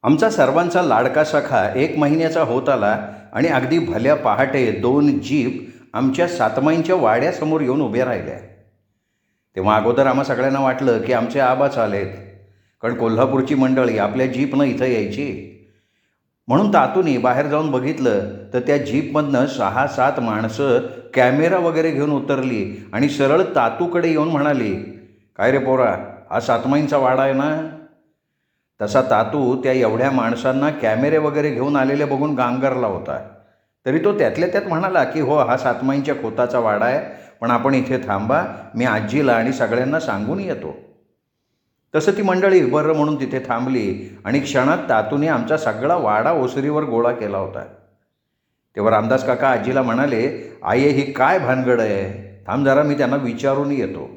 आमचा सर्वांचा लाडका सखा 1 महिन्याचा होत आला आणि अगदी भल्या पहाटे 2 जीप आमच्या सातमाईंच्या वाड्यासमोर येऊन उभ्या राहिल्या. तेव्हा अगोदर आम्हा सगळ्यांना वाटलं की आमचे आबाच आलेत, कारण कोल्हापूरची मंडळी आपल्या जीपनं इथं यायची. म्हणून तातूनी बाहेर जाऊन बघितलं तर त्या जीपमधनं 6-7 माणसं कॅमेरा वगैरे घेऊन उतरली आणि सरळ तातूकडे येऊन म्हणाली, "काय रे पोरा, हा सातमाईंचा वाडा आहे ना?" तसा तातू त्या एवढ्या माणसांना कॅमेरे वगैरे घेऊन आलेले बघून गांगरला होता. तरी तो त्यातल्या त्यात म्हणाला की "हो, हा सातमाईंच्या खोताचा वाडा आहे, पण आपण इथे थांबा, मी आजीला आणि सगळ्यांना सांगून येतो." तसं ती मंडळी बरं म्हणून तिथे थांबली आणि क्षणात तातूने आमचा सगळा वाडा ओसरीवर गोळा केला होता. तेव्हा रामदास काका आजीला म्हणाले, "आये, ही काय भानगड आहे? थांब जरा, मी त्यांना विचारून येतो."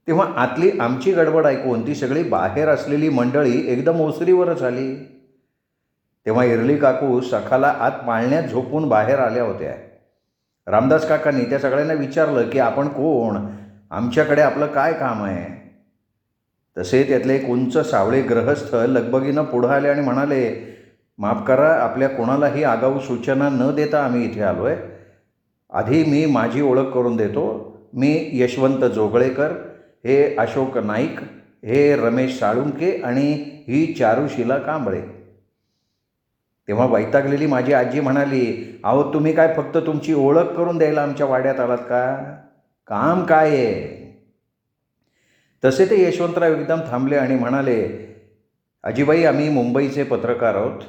तेव्हा आतली आमची गडबड ऐकून ती सगळी बाहेर असलेली मंडळी एकदम ओसरीवरच आली. तेव्हा इरली काकू सखाला आत पाळण्यात झोपून बाहेर आल्या होत्या. रामदास काकांनी त्या सगळ्यांना विचारलं की "आपण कोण? आमच्याकडे आपलं काय काम आहे?" तसे त्यातले एक उंच सावळे ग्रहस्थ लगबगीनं पुढं आले आणि म्हणाले, "माफ करा, आपल्या कोणालाही आगाऊ सूचना न देता आम्ही इथे आलो आहे. आधी मी माझी ओळख करून देतो. मी यशवंत जोगळेकर, हे अशोक नाईक, हे रमेश साळुंके आणि ही चारुशिला कांबळे." तेव्हा वैतागलेली माझी आजी म्हणाली, "अहो, तुम्ही काय फक्त तुमची ओळख करून द्यायला आमच्या वाड्यात आलात का? काम काय आहे?" तसे ते यशवंतराव एकदम थांबले आणि म्हणाले, "आजीबाई, आम्ही मुंबईचे पत्रकार आहोत.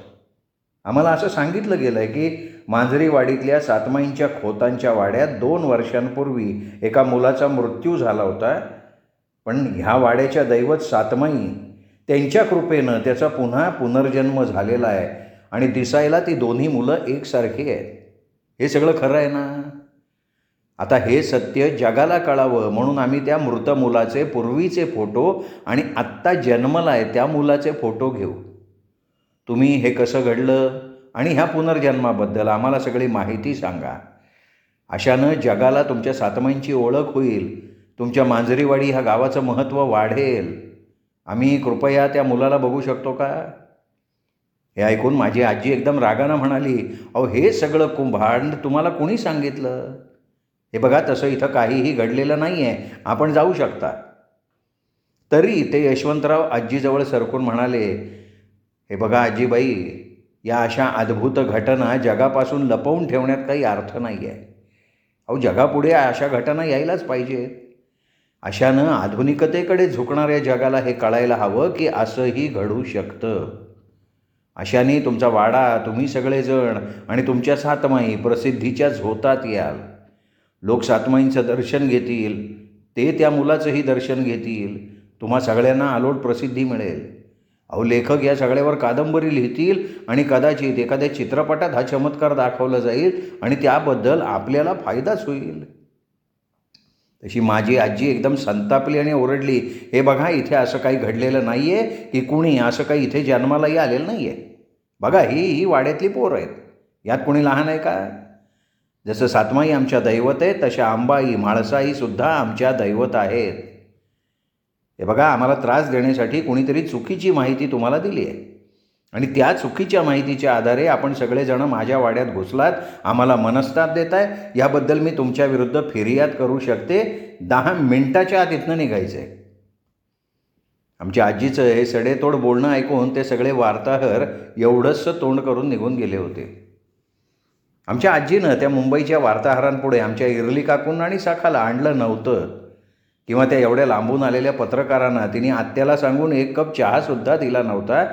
आम्हाला असं सांगितलं गेलं आहे की मांजरीवाडीतल्या सातमाईंच्या खोतांच्या वाड्यात 2 वर्षांपूर्वी एका मुलाचा मृत्यू झाला होता. पण ह्या वाड्याच्या दैवत सातमाई, त्यांच्या कृपेनं त्याचा पुन्हा पुनर्जन्म झालेला आहे आणि दिसायला ती दोन्ही मुलं एकसारखी आहेत. हे सगळं खरं आहे ना? आता हे सत्य जगाला कळावं म्हणून आम्ही त्या मृत मुलाचे पूर्वीचे फोटो आणि आत्ता जन्मला आहे त्या मुलाचे फोटो घेऊ. तुम्ही हे कसं घडलं आणि ह्या पुनर्जन्माबद्दल आम्हाला सगळी माहिती सांगा. अशानं जगाला तुमच्या सातमाईंची ओळख होईल, तुमच्या मांजरीवाडी ह्या गावाचं महत्त्व वाढेल. आम्ही कृपया त्या मुलाला बघू शकतो का?" हे ऐकून माझी आजी एकदम रागानं म्हणाली, "अहो, हे सगळं कुंभांड तुम्हाला कुणी सांगितलं? हे बघा, तसं इथं काहीही घडलेलं नाही आहे, आपण जाऊ शकता." तरी ते यशवंतराव आजीजवळ सरकून म्हणाले, "हे बघा आजीबाई, या अशा अद्भुत घटना जगापासून लपवून ठेवण्यात काही अर्थ नाही आहे. अहो, जगापुढे अशा घटना यायलाच पाहिजेत. अशानं आधुनिकतेकडे झुकणाऱ्या जगाला हे कळायला हवं की असंही घडू शकतं. अशाने तुमचा वाडा, तुम्ही सगळेजण आणि तुमच्या सातमाई प्रसिद्धीच्या झोतात याल. लोक सातमाईंचं दर्शन घेतील, ते त्या मुलाचंही दर्शन घेतील. तुम्हा सगळ्यांना अलोट प्रसिद्धी मिळेल. अहो, लेखक या सगळ्यावर कादंबरी लिहितील आणि कदाचित एखाद्या चित्रपटात हा चमत्कार दाखवला जाईल आणि त्याबद्दल आपल्याला फायदाच होईल." तशी माझी आजी एकदम संतापली आणि ओरडली, "हे बघा, इथे असं काही घडलेलं नाही आहे की कुणी असं काही इथे जन्मालाही आलेलं नाही आहे. बघा, ही वाड्यातली पोरं आहेत. यात कुणी लहान आहे का? जसं सातमाई आमच्या दैवत आहेत, तशा अंबाई, म्हाळसाईसुद्धा आमच्या दैवत आहेत. हे बघा, आम्हाला त्रास देण्यासाठी कुणीतरी चुकीची माहिती तुम्हाला दिली आहे आणि त्या चुकीच्या माहितीच्या आधारे आपण सगळेजण माझ्या वाड्यात घुसलात, आम्हाला मनस्ताप देताय. याबद्दल मी तुमच्या विरुद्ध फिर्याद करू शकते. 10 मिनिटाच्या आत इथनं निघायचं आहे." आमच्या आजीचं हे सडेतोड बोलणं ऐकून ते सगळे वार्ताहर एवढंसं तोंड करून निघून गेले होते. आमच्या आजीनं त्या मुंबईच्या वार्ताहरांपुढे आमच्या इरली काकूंना आणि सखाला आणलं नव्हतं, किंवा त्या एवढ्या लांबून आलेल्या पत्रकारांना तिने आत्याला सांगून 1 कप चहासुद्धा दिला नव्हता,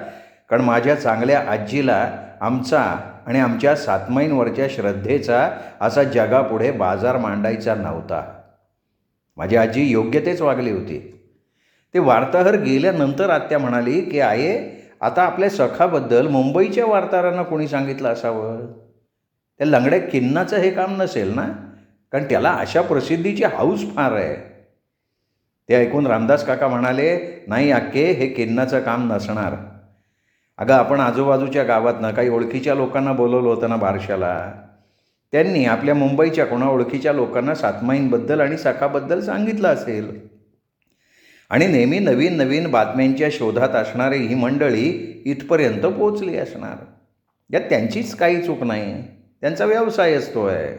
कारण माझ्या चांगल्या आजीला आमचा आणि आमच्या सातमाईंवरच्या श्रद्धेचा असा जगापुढे बाजार मांडायचा नव्हता. माझी आजी योग्य तेच वागली होती. ते वार्ताहर गेल्यानंतर आत्या म्हणाली की "आये, आता आपल्या सखाबद्दल मुंबईच्या वार्ताहरांना कोणी सांगितलं असावं? त्या लंगड्या किन्नाचं हे काम नसेल ना, कारण त्याला अशा प्रसिद्धीची हौस फार आहे." ते ऐकून रामदास काका म्हणाले, "नाही अक्के, हे किन्नाचं काम नसणार. अगं, आपण आजूबाजूच्या गावातनं काही ओळखीच्या लोकांना बोलवलं होतं ना बारशाला. त्यांनी आपल्या मुंबईच्या कोणा ओळखीच्या लोकांना सातमाईंबद्दल आणि सखाबद्दल सांगितलं असेल. आणि नेहमी नवीन नवीन बातम्यांच्या शोधात असणारी ही मंडळी इथपर्यंत पोचली असणार. यात त्यांचीच काही चूक नाही, त्यांचा व्यवसायच तो आहे.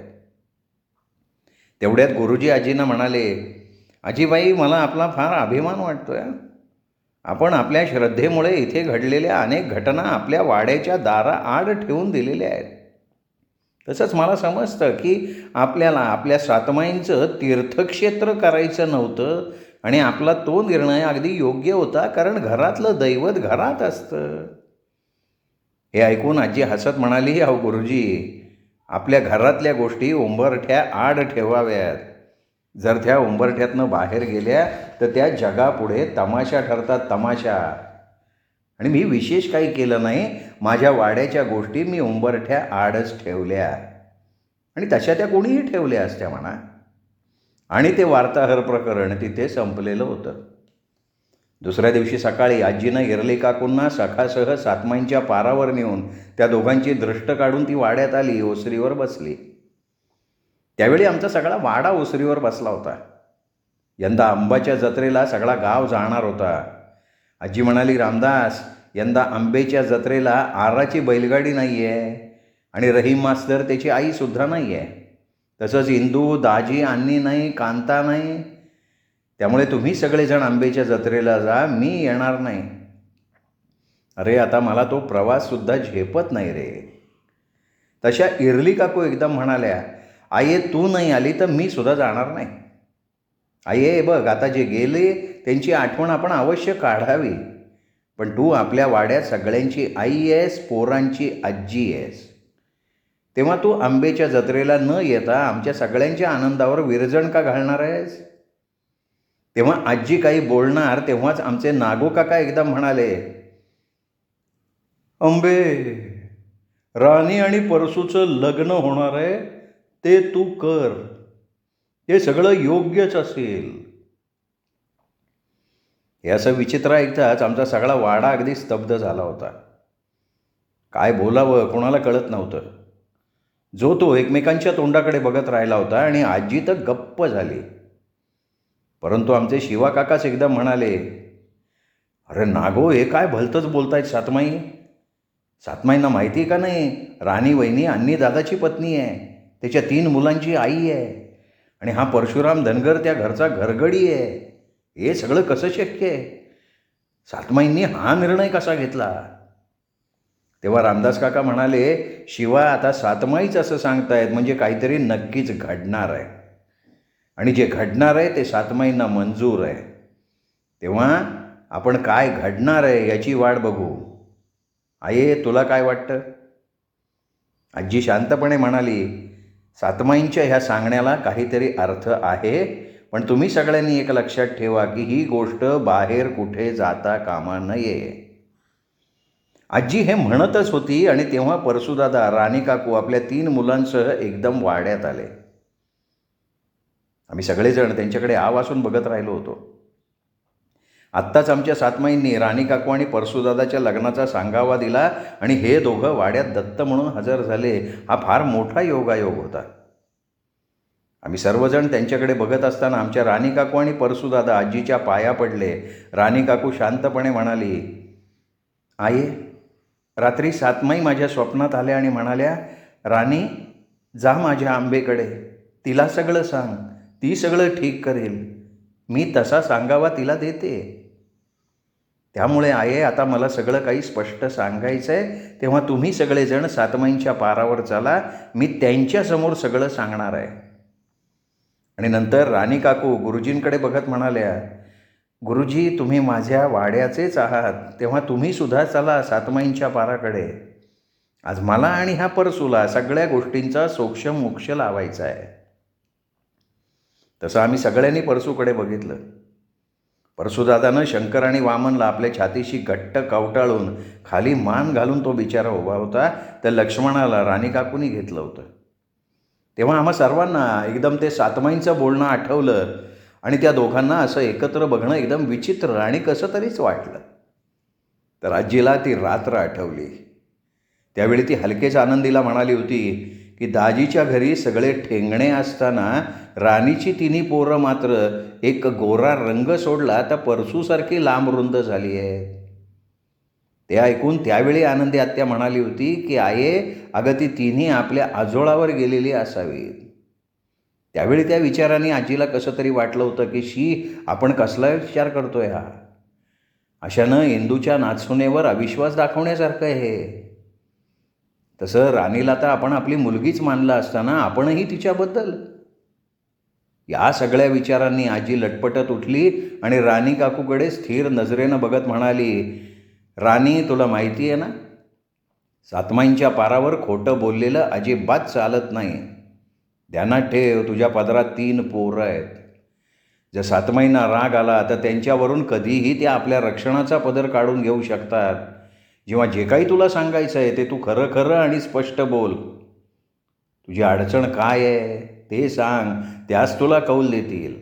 तेवढ्यात गुरुजी आजींना म्हणाले, आजीबाई, मला आपला फार अभिमान वाटतोय. आपण आपल्या श्रद्धेमुळे इथे घडलेल्या अनेक घटना आपल्या वाड्याच्या दाराआड ठेवून दिलेल्या आहेत. तसंच मला समजतं की आपल्याला आपल्या सातमाईंचं तीर्थक्षेत्र करायचं नव्हतं आणि आपला तो निर्णय अगदी योग्य होता, कारण घरातलं दैवत घरात असतं. हे ऐकून आजी हसत म्हणाली, अहो गुरुजी, आपल्या घरातल्या गोष्टी उंबरठ्या आड ठेवाव्यात. जर त्या उंबरठ्यातनं बाहेर गेल्या तर त्या जगापुढे तमाशा ठरतात, तमाशा. आणि मी विशेष काही केलं नाही. माझ्या वाड्याच्या गोष्टी मी उंबरठ्या आडच ठेवल्या आणि तशा त्या कोणीही ठेवल्या असत्या म्हणा. आणि ते वार्ताहर प्रकरण तिथे संपलेलं होतं. दुसऱ्या दिवशी सकाळी आजीनं इरली काकूंना सखासह सातमाईंच्या पारावर नेऊन त्या दोघांची दृष्ट काढून ती वाड्यात आली, ओसरीवर बसली. त्यावेळी आमचा सगळा वाडा ओसरीवर बसला होता. यंदा आंब्याच्या जत्रेला सगळा गाव जाणार होता. आजी म्हणाली, रामदास, यंदा आंब्याच्या जत्रेला आराची बैलगाडी नाही आहे आणि रहीम मास्तर त्याची आईसुद्धा नाही आहे. तसंच इंदू, दाजी, अन्नी नाही, कांता नाही. त्यामुळे तुम्ही सगळेजण आंब्याच्या जत्रेला जा, मी येणार नाही. अरे, आता मला तो प्रवाससुद्धा झेपत नाही रे. तशा इरली काकू एकदम म्हणाल्या, आये, तू नाही आली तर मी सुद्धा जाणार नाही. आये, बघ, आता जे गेले त्यांची आठवण आपण अवश्य काढावी. पण तू आपल्या वाड्यात सगळ्यांची आई आहेस, पोरांची आजी आहेस. तेव्हा तू आंब्याच्या जत्रेला न येता आमच्या सगळ्यांच्या आनंदावर विरजण का घालणार आहेस? तेव्हा आजी काही बोलणार तेव्हाच आमचे नागो काका एकदम म्हणाले, अंबे, राणी आणि परसूचं लग्न होणार आहे, ते तू कर. ते सगळं योग्यच असेल. हे असं विचित्र ऐकताच आमचा सगळा वाडा अगदी स्तब्ध झाला होता. काय बोलावं कोणाला कळत नव्हतं. जो तो एकमेकांच्या तोंडाकडे बघत राहिला होता आणि आजी तर गप्प झाली. परंतु आमचे शिवा काकाच एकदम म्हणाले, अरे नागो, हे काय भलतंच बोलतायत सातमाई. सातमाईंना माहिती आहे का नाही, राणी वहिनी अन्नी दादाची पत्नी आहे, त्याच्या 3 मुलांची आई आहे आणि हा परशुराम धनगर त्या घरचा घरगडी आहे. हे सगळं कसं शक्य आहे? सातमाईंनी हा निर्णय कसा घेतला? तेव्हा रामदास काका म्हणाले, शिवा, आता सातमाईच असं सांगतायत म्हणजे काहीतरी नक्कीच घडणार आहे आणि जे घडणार आहे ते सातमाईंना मंजूर आहे. तेव्हा आपण काय घडणार आहे याची वाट बघू. आये, तुला काय वाटतं? आजी शांतपणे म्हणाली, सातमाईंच्या ह्या सांगण्याला काहीतरी अर्थ आहे, पण तुम्ही सगळ्यांनी एक लक्षात ठेवा की ही गोष्ट बाहेर कुठे जाता कामा नये. आजी हे म्हणतच होती आणि तेव्हा परसूदादा, राणी काकू आपल्या 3 मुलांसह एकदम वाड्यात आले. आम्ही सगळेजण त्यांच्याकडे आवासून बघत राहिलो होतो. आत्ताच आमच्या सातमाईंनी राणी काकू आणि परसूदादाच्या लग्नाचा सांगावा दिला आणि हे दोघं वाड्यात दत्त म्हणून हजर झाले. हा फार मोठा योगायोग होता. आम्ही सर्वजण त्यांच्याकडे बघत असताना आमच्या राणी काकू आणि परसूदादा आजीच्या पाया पडले. राणी काकू शांतपणे म्हणाली, आये, रात्री सातमाई माझ्या स्वप्नात आल्या आणि म्हणाल्या, राणी, जा माझ्या आंबेकडे, तिला सगळं सांग, ती सगळं ठीक करेल. मी तसा सांगावा तिला देते. त्यामुळे आये, आता मला सगळं काही स्पष्ट सांगायचं आहे. तेव्हा तुम्ही सगळेजण सातमाईंच्या पारावर चला, मी त्यांच्यासमोर सगळं सांगणार आहे. आणि नंतर राणी काकू गुरुजींकडे बघत म्हणाल्या, गुरुजी, तुम्ही माझ्या वाड्याचेच आहात, तेव्हा तुम्हीसुद्धा चला सातमाईंच्या पाराकडे. आज मला आणि ह्या परसूला सगळ्या गोष्टींचा सोक्ष मोक्ष लावायचा आहे. तसं आम्ही सगळ्यांनी परसूकडे बघितलं. परसूदादानं शंकर आणि वामनला आपल्या छातीशी घट्ट कवटाळून खाली मान घालून तो बिचारा उभा होता. तर लक्ष्मणाला राणी काकूंनी घेतलं होतं. तेव्हा आम्हा सर्वांना एकदम ते सातमाईंचं बोलणं आठवलं आणि त्या दोघांना असं एकत्र बघणं एकदम विचित्र आणि कसं तरीच वाटलं. तर आजीला ती रात्र आठवली. त्यावेळी ती हलकेच आनंदीला म्हणाली होती की दाजीच्या घरी सगळे ठेंगणे असताना राणीची तिन्ही पोरं मात्र एक गोरा रंग सोडला तर परसूसारखी लांब रुंद झाली आहे. ते ऐकून त्यावेळी आनंदी आत्या म्हणाली होती की आये, अगं ती तिन्ही आपल्या आजोळावर गेलेली असावीत. त्यावेळी त्या विचाराने आजीला कसं तरी वाटलं होतं की आपण कसला विचार करतोय हा. अशानं इंदूच्या नाचुनेवर अविश्वास दाखवण्यासारखं आहे. तसं राणीला तर आपण आपली मुलगीच मानलं असताना आपणही तिच्याबद्दल. या सगळ्या विचारांनी आजी लटपटत उठली आणि राणी काकूकडे स्थिर नजरेनं बघत म्हणाली, राणी, तुला माहिती आहे ना, सातमाईंच्या पारावर खोटं बोललेलं अजिबात चालत नाही. ध्यानात ठेव, तुझ्या पदरात 3 पोरं आहेत. जर सातमाईंना राग आला तर त्यांच्यावरून कधीही त्या आपल्या रक्षणाचा पदर काढून घेऊ शकतात. जेव्हा जे काही तुला सांगायचं आहे ते तू खरं खरं आणि स्पष्ट बोल. तुझी अडचण काय आहे ते सांग, त्यास तुला कौल देतील.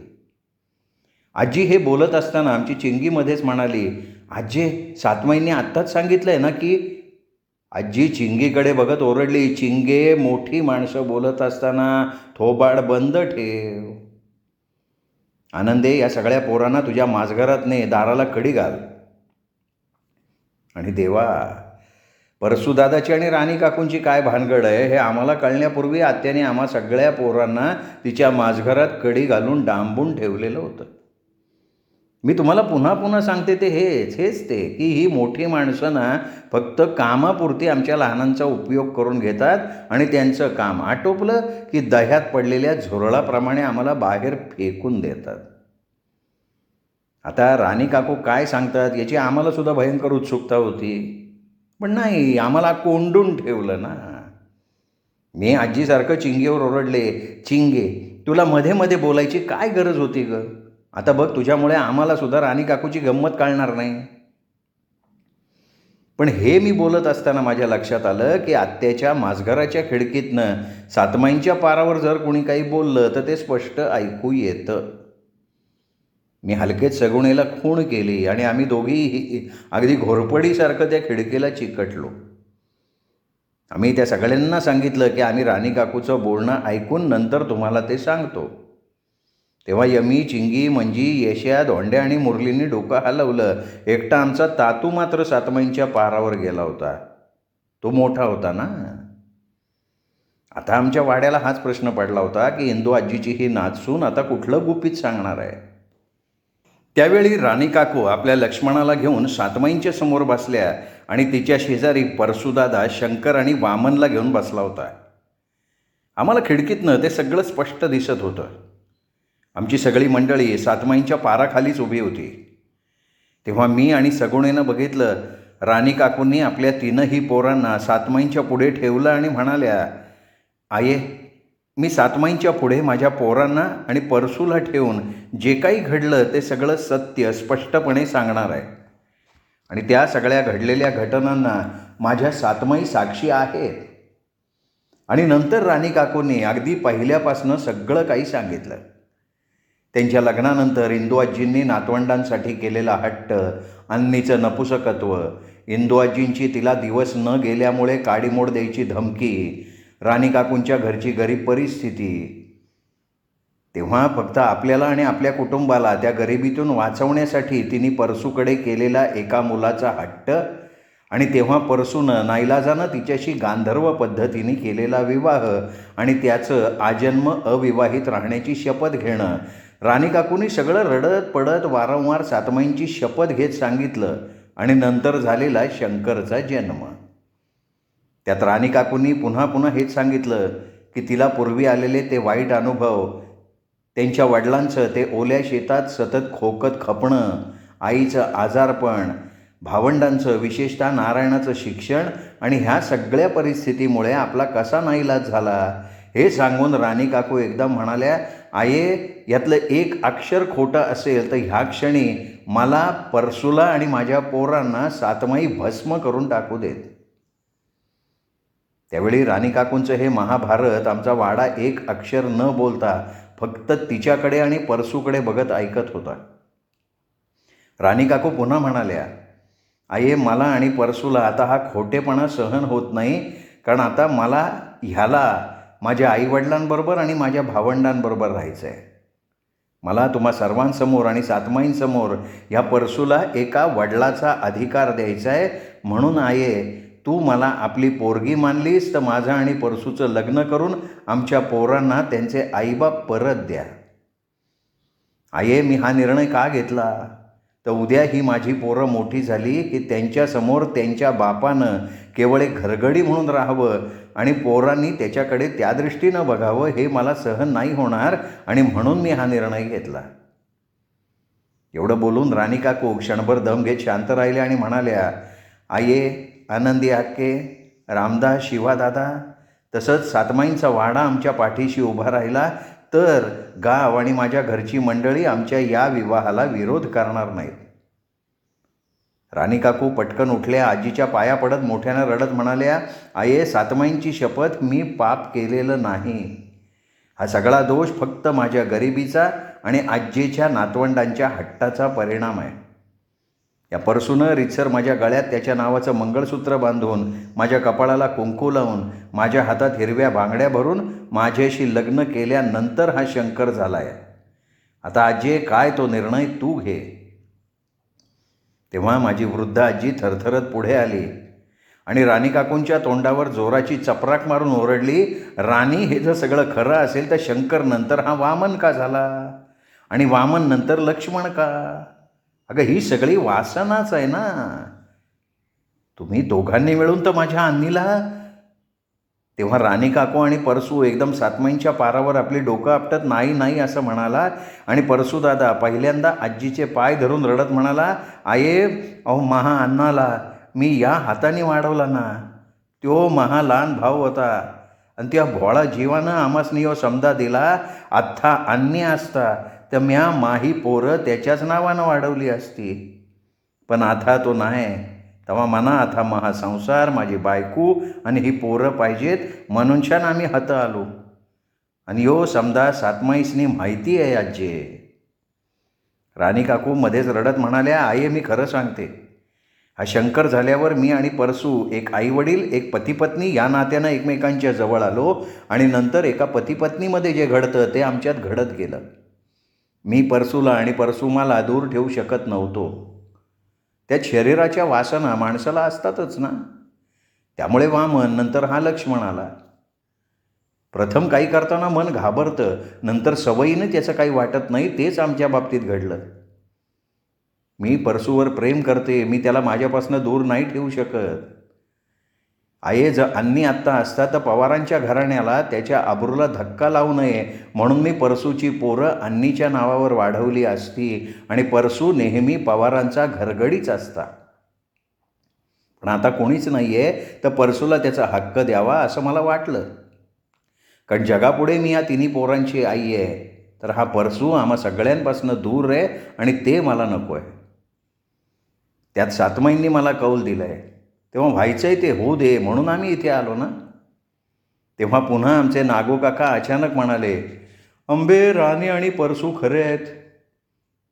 आजी हे बोलत असताना आमची चिंगीमध्येच म्हणाली, आजी, सातमाईंनी आत्ताच सांगितलंय ना की. आजी चिंगीकडे बघत ओरडली, चिंगे, मोठी माणसं बोलत असताना थोबाड बंद ठेव. आनंदे, या सगळ्या पोरांना तुझ्या माझघरात ने, दाराला कडी घाल. आणि देवा, परसूदादाची आणि राणी काकूंची काय भानगड आहे हे आम्हाला कळण्यापूर्वी आत्याने आम्हा सगळ्या पोरांना तिच्या माझघरात कडी घालून डांबून ठेवलेलं होतं. मी तुम्हाला पुन्हा पुन्हा सांगते ते हेच ते की ही मोठी माणसं ना फक्त कामापुरती आमच्या लहानांचा उपयोग करून घेतात आणि त्यांचं काम आटोपलं की दह्यात पडलेल्या झुरळाप्रमाणे आम्हाला बाहेर फेकून देतात. आता राणी काकू काय सांगतात याची आम्हाला सुद्धा भयंकर उत्सुकता होती, पण नाही, आम्हाला कोंडून ठेवलं ना. मी आजीसारखं चिंगेवर ओरडले, चिंगे, तुला मध्ये मध्ये बोलायची काय गरज होती ग? आता बघ, तुझ्यामुळे आम्हाला सुद्धा राणी काकूची गंमत कळणार नाही. पण हे मी बोलत असताना माझ्या लक्षात आलं की आत्याच्या माझघराच्या खिडकीतनं सातमाईंच्या पारावर जर कोणी काही बोललं तर ते स्पष्ट ऐकू येतं. मी हलकेच सगुणेला खूण केली आणि आम्ही दोघीही अगदी घोरपडीसारखं त्या खिडकीला चिकटलो. आम्ही त्या सगळ्यांना सांगितलं की आम्ही राणी काकूचं बोलणं ऐकून नंतर तुम्हाला ते सांगतो. तेव्हा यमी, चिंगी, मंजी, येश्या, धोंड्या आणि मुरलींनी डोकं हलवलं. एकटा आमचा तातू मात्र सातमाईंच्या पारावर गेला होता. तो मोठा होता ना. आता आमच्या वाड्याला हाच प्रश्न पडला होता की इंदू आजीची ही नाचसून आता कुठलं गुपित सांगणार आहे. त्यावेळी राणी काकू आपल्या लक्ष्मणाला घेऊन सातमाईंच्या समोर बसल्या आणि तिच्या शेजारी परसूदादा, शंकर आणि वामनला घेऊन बसला होता. आम्हाला खिडकीतनं ते सगळं स्पष्ट दिसत होतं. आमची सगळी मंडळी सातमाईंच्या पाराखालीच उभी होती. तेव्हा मी आणि सगुणेनं बघितलं, राणी काकूंनी आपल्या 3ही पोरांना सातमाईंच्या पुढे ठेवलं आणि म्हणाल्या, आये, मी सातमाईंच्या पुढे माझ्या पोरांना आणि परसूला ठेवून जे काही घडलं ते सगळं सत्य स्पष्टपणे सांगणार आहे. आणि त्या सगळ्या घडलेल्या घटनांना माझ्या सातमाई साक्षी आहेत. आणि नंतर राणी काकूंनी अगदी पहिल्यापासनं सगळं काही सांगितलं. त्यांच्या लग्नानंतर इंदू आजींनी नातवंडांसाठी केलेला हट्ट, अन्नीचं नपुसकत्व, इंदू आजींची तिला दिवस न गेल्यामुळे काडीमोड द्यायची धमकी, राणी काकूंच्या घरची गरीब परिस्थिती. तेव्हा फक्त आपल्याला आणि आपल्या कुटुंबाला त्या गरिबीतून वाचवण्यासाठी तिने परसूकडे केलेला एका मुलाचा हट्ट, आणि तेव्हा परसूनं नाईलाजानं तिच्याशी गांधर्व पद्धतीने केलेला विवाह आणि त्याचं आजन्म अविवाहित राहण्याची शपथ घेणं. राणी काकूंनी सगळं रडत पडत वारंवार सातमाईंची शपथ घेत सांगितलं. आणि नंतर झालेला शंकरचा जन्म. त्यात राणी काकूंनी पुन्हा पुन्हा हेच सांगितलं की तिला पूर्वी आलेले ते वाईट अनुभव, त्यांच्या वडिलांचं ते ओल्या शेतात सतत खोकत खपणं, आईचं आजारपण, भावंडांचं विशेषतः नारायणाचं शिक्षण आणि ह्या सगळ्या परिस्थितीमुळे आपला कसा नाईलाज झाला हे सांगून राणी काकू एकदम म्हणाल्या, आये, यातलं एक अक्षर खोटं असेल तर ह्या क्षणी मला, परसूला आणि माझ्या पोरांना सातमाई भस्म करून टाकू देत. त्यावेळी राणी काकूंचं हे महाभारत आमचा वाडा एक अक्षर न बोलता फक्त तिच्याकडे आणि परसूकडे बघत ऐकत होता. राणी काकू पुन्हा म्हणाल्या, आये, मला आणि परसूला आता हा खोटेपणा सहन होत नाही, कारण आता मला ह्याला माझ्या आईवडिलांबरोबर आणि माझ्या भावंडांबरोबर राहायचं आहे. मला तुम्हा सर्वांसमोर आणि सातमाईंसमोर ह्या परसूला एका वडिलाचा अधिकार द्यायचा आहे. म्हणून आये, तू मला आपली पोरगी मानलीस तर माझं आणि परसूचं लग्न करून आमच्या पोरांना त्यांचे आईबाप परत द्या. आये, मी हा निर्णय का घेतला तर उद्या ही माझी पोरं मोठी झाली की त्यांच्यासमोर त्यांच्या बापानं केवळ एक घरगडी म्हणून राहावं आणि पोरांनी त्याच्याकडे त्या दृष्टीनं बघावं हे मला सहन नाही होणार आणि म्हणून मी हा निर्णय घेतला. एवढं बोलून राणी काकू क्षणभर दम घेत शांत राहिल्या आणि म्हणाल्या, आये, आनंदी आक्के, रामदास, शिवादादा तसंच सातमाईंचा वाडा आमच्या पाठीशी उभा राहिला तर गाव आणि माझ्या घरची मंडळी आमच्या या विवाहाला विरोध करणार नाहीत. राणी काकू पटकन उठल्या, आजीच्या पाया पडत मोठ्यानं रडत म्हणाल्या, आये, सातमाईंची शपथ, मी पाप केलेलं नाही. हा सगळा दोष फक्त माझ्या गरिबीचा आणि आजीच्या नातवंडांच्या हट्टाचा परिणाम आहे. या परसूनं रितसर माझ्या गळ्यात त्याच्या नावाचं मंगळसूत्र बांधून, माझ्या कपाळाला कुंकू लावून, माझ्या हातात हिरव्या बांगड्या भरून माझ्याशी लग्न केल्यानंतर हा शंकर झाला आहे. आता आजी, काय तो निर्णय तू घे. तेव्हा माझी वृद्ध आजी थरथरत पुढे आली आणि राणी काकूंच्या तोंडावर जोराची चपराक मारून ओरडली, राणी, हे जर सगळं खरं असेल तर शंकर नंतर हा वामन का झाला आणि वामन नंतर लक्ष्मण का? अगं, ही सगळी वासनाच आहे ना. तुम्ही दोघांनी मिळून तर माझ्या अन्नीला. तेव्हा राणी काकू आणि परसू एकदम सातमाईंच्या पारावर आपली डोकं आपटत नाही नाही असं म्हणाला आणि परसू दादा पहिल्यांदा आजीचे पाय धरून रडत म्हणाला, आये, अहो, महा अण्णाला मी या हाताने वाढवला ना. तो महा लहान भाऊ होता आणि त्या भोळा जीवानं आमासनी यो समजा दिला. आत्ता अन्य असता तर म्या माही पोरं त्याच्याच नावानं वाढवली असती. पण आता तो नाही. तेव्हा मना आता महा संसार, माझी बायको आणि ही पोरं पाहिजेत म्हणून छान आम्ही हात आलो. आणि यो समजा सातमाईसनी माहिती आहे आजी. राणी काकू मध्येच रडत म्हणाल्या, आये, मी खरं सांगते, हा शंकर झाल्यावर मी आणि परसू एक आईवडील, एक पतीपत्नी या नात्यानं एकमेकांच्या जवळ आलो आणि नंतर एका पतीपत्नीमध्ये जे घडतं ते आमच्यात घडत गेलं. मी परसूला आणि परसू मला दूर ठेवू शकत नव्हतो. त्यात शरीराच्या वासना माणसाला असतातच ना. त्यामुळे वामन, नंतर हा लक्ष्मण आला. प्रथम काही करताना मन घाबरतं, नंतर सवयीनं त्याचं काही वाटत नाही. तेच आमच्या बाबतीत घडलं. मी परसूवर प्रेम करते, मी त्याला माझ्यापासून दूर नाही ठेवू शकत. आये, जर अन्नी आत्ता असता तर पवारांच्या घराण्याला त्याच्या आबरूला धक्का लावू नये म्हणून मी परसूची पोरं अन्नीच्या नावावर वाढवली असती आणि परसू नेहमी पवारांचा घरगडीच असता. पण आता कोणीच नाही आहे तर परसूला त्याचा हक्क द्यावा असं मला वाटलं. कारण जगापुढे मी या तिन्ही पोरांची आई आहे, तर हा परसू आम्हा सगळ्यांपासून दूर आहे आणि ते मला नको आहे. त्यात सातमाईंनी मला कौल दिलं आहे, तेव्हा व्हायचं आहे ते होऊ दे म्हणून आम्ही इथे आलो ना. तेव्हा पुन्हा आमचे नागू काका अचानक म्हणाले, अंबे, राणी आणि परसू खरे आहेत.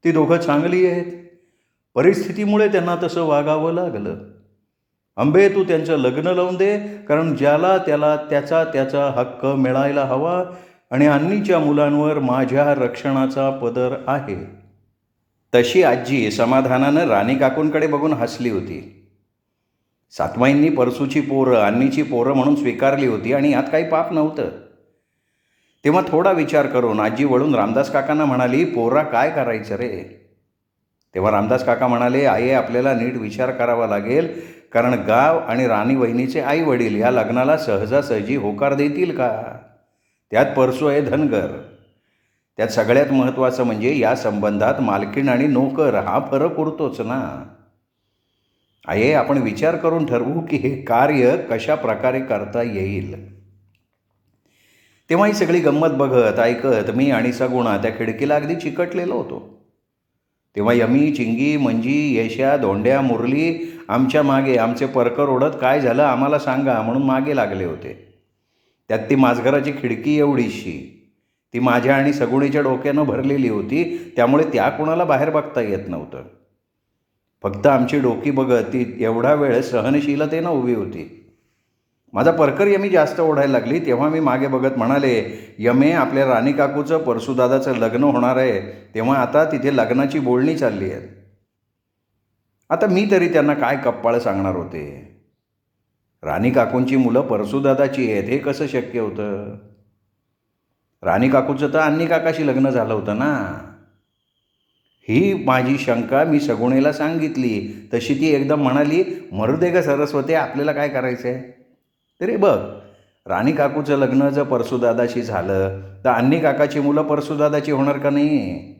ती दोघं चांगली आहेत. परिस्थितीमुळे त्यांना तसं वागावं लागलं. अंबे, तू त्यांचं लग्न लावून दे, कारण ज्याला त्याला त्याचा त्याचा हक्क मिळायला हवा आणि अन्नीच्या मुलांवर माझ्या रक्षणाचा पदर आहे. तशी आजी समाधानानं राणी काकूंकडे बघून हसली होती. सातमाईंनी परसूची पोरं अन्नीची पोरं म्हणून स्वीकारली होती आणि यात काही पाप नव्हतं. तेव्हा थोडा विचार करून आजी वळून रामदास काकांना म्हणाली, पोरा, काय करायचं रे? तेव्हा रामदास काका म्हणाले, आये, आपल्याला नीट विचार करावा लागेल, कारण गाव आणि राणी वहिनीचे आई वडील या लग्नाला सहजासहजी होकार देतील का? त्यात परसू आहे धनगर. त्यात सगळ्यात महत्त्वाचं म्हणजे या संबंधात मालकीण आणि नोकर हा फरक उरतोच ना. आये, आपण विचार करून ठरवू की हे कार्य कशा प्रकारे करता येईल. तेव्हा ही सगळी गंमत बघत ऐकत मी आणि सगुणा त्या खिडकीला अगदी चिकटलेलो होतो. तेव्हा यमी, चिंगी, मंजी, येशा, धोंड्या, मुरली आमच्या मागे आमचे परकर ओढत काय झालं आम्हाला सांगा म्हणून मागे लागले होते. त्यात ती माझघराची खिडकी एवढीशी, ती माझ्या आणि सगुणीच्या डोक्यानं भरलेली होती, त्यामुळे त्या कोणाला बाहेर बघता येत नव्हतं. फक्त आमची डोकी बघत ती एवढा वेळ सहनशीलतेनं उभी होती. माझा परकर यमी जास्त ओढायला लागली तेव्हा मी मागे बघत म्हणाले, यमे, आपल्या राणी काकूचं परसूदादाचं लग्न होणार आहे, तेव्हा आता तिथे लग्नाची बोलणी चालली आहे. आता मी तरी त्यांना काय कप्पाळ सांगणार होते. राणी काकूंची मुलं परसूदादाची आहेत हे कसं शक्य होतं. राणी काकूचं तर अन्नी काकाशी लग्न झालं होतं ना. ही माझी शंका मी सगुणेला सांगितली. तशी ती एकदम म्हणाली, मरू दे ग सरस्वती, आपल्याला काय करायचं आहे. तरी बघ, राणी काकूचं लग्न जर परसूदादाशी झालं तर अन्नी काकाची मुलं परसूदादाची होणार का नाही.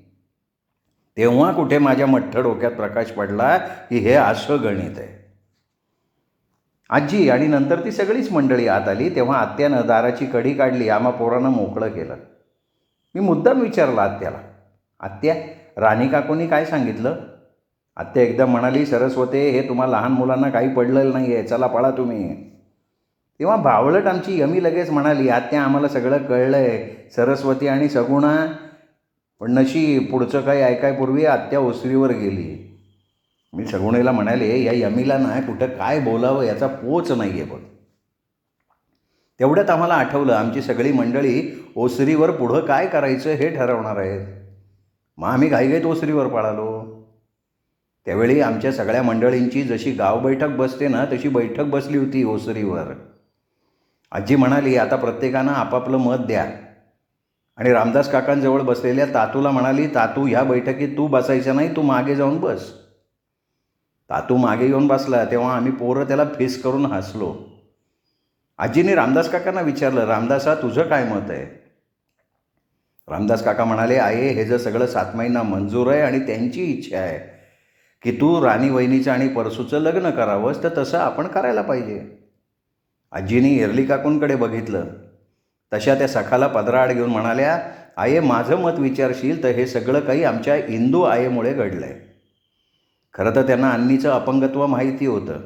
तेव्हा कुठे माझ्या मठ्ठ डोक्यात प्रकाश पडला की हे असं गणित आहे. आजी आणि नंतर ती सगळीच मंडळी आत आली तेव्हा आत्यानं दाराची कडी काढली, आम्हा पोरांना मोकळं केलं. मी मुद्दाम विचारला आत्याला, आत्या, राणी काकूंनी काय सांगितलं. आत्या एकदम म्हणाली, सरस्वते, हे तुम्हा लहान मुलांना काही पडलेलं नाही आहे, चला पळा तुम्ही. तेव्हा भावळट आमची यमी लगेच म्हणाली, आत्या, आम्हाला सगळं कळलं आहे, सरस्वती आणि सगुणा. पण नशीब पुढचं काही ऐकायपूर्वी आत्या ओसरीवर गेली. मी सगुणेला म्हणाले, या यमीला ना कुठं काय बोलावं याचा पोच नाही आहे बघ. तेवढ्यात आम्हाला आठवलं आमची सगळी मंडळी ओसरीवर पुढं काय करायचं हे ठरवणार आहेत. मग आम्ही घाईघाईत ओसरीवर पळालो. त्यावेळी आमच्या सगळ्या मंडळींची जशी गाव बैठक बसते ना तशी बैठक बसली होती ओसरीवर. आजी म्हणाली, आता प्रत्येकानं आपापलं मत द्या. आणि रामदास काकांजवळ बसलेल्या तातूला म्हणाली, तातू, ह्या बैठकीत तू बसायचं नाही, तू मागे जाऊन बस. तातू मागे येऊन बसला तेव्हा आम्ही पोरं त्याला फेस करून हसलो. आजीने रामदास काकांना विचारलं, रामदासा, तुझं काय मत आहे. रामदास काका म्हणाले, आहे, हे जर सगळं सातमाईंना मंजूर आहे आणि त्यांची इच्छा आहे की तू राणी वहिनीचं आणि परसूचं लग्न करावंस तर तसं आपण करायला पाहिजे. आजीने एरली काकूंकडे बघितलं. तशा त्या सखाला पदराआड घेऊन म्हणाल्या, आये, माझं मत विचारशील तर हे सगळं काही आमच्या इंदू आयेमुळे घडलं आहे. खरं तर त्यांना अन्नीचं अपंगत्व माहिती होतं.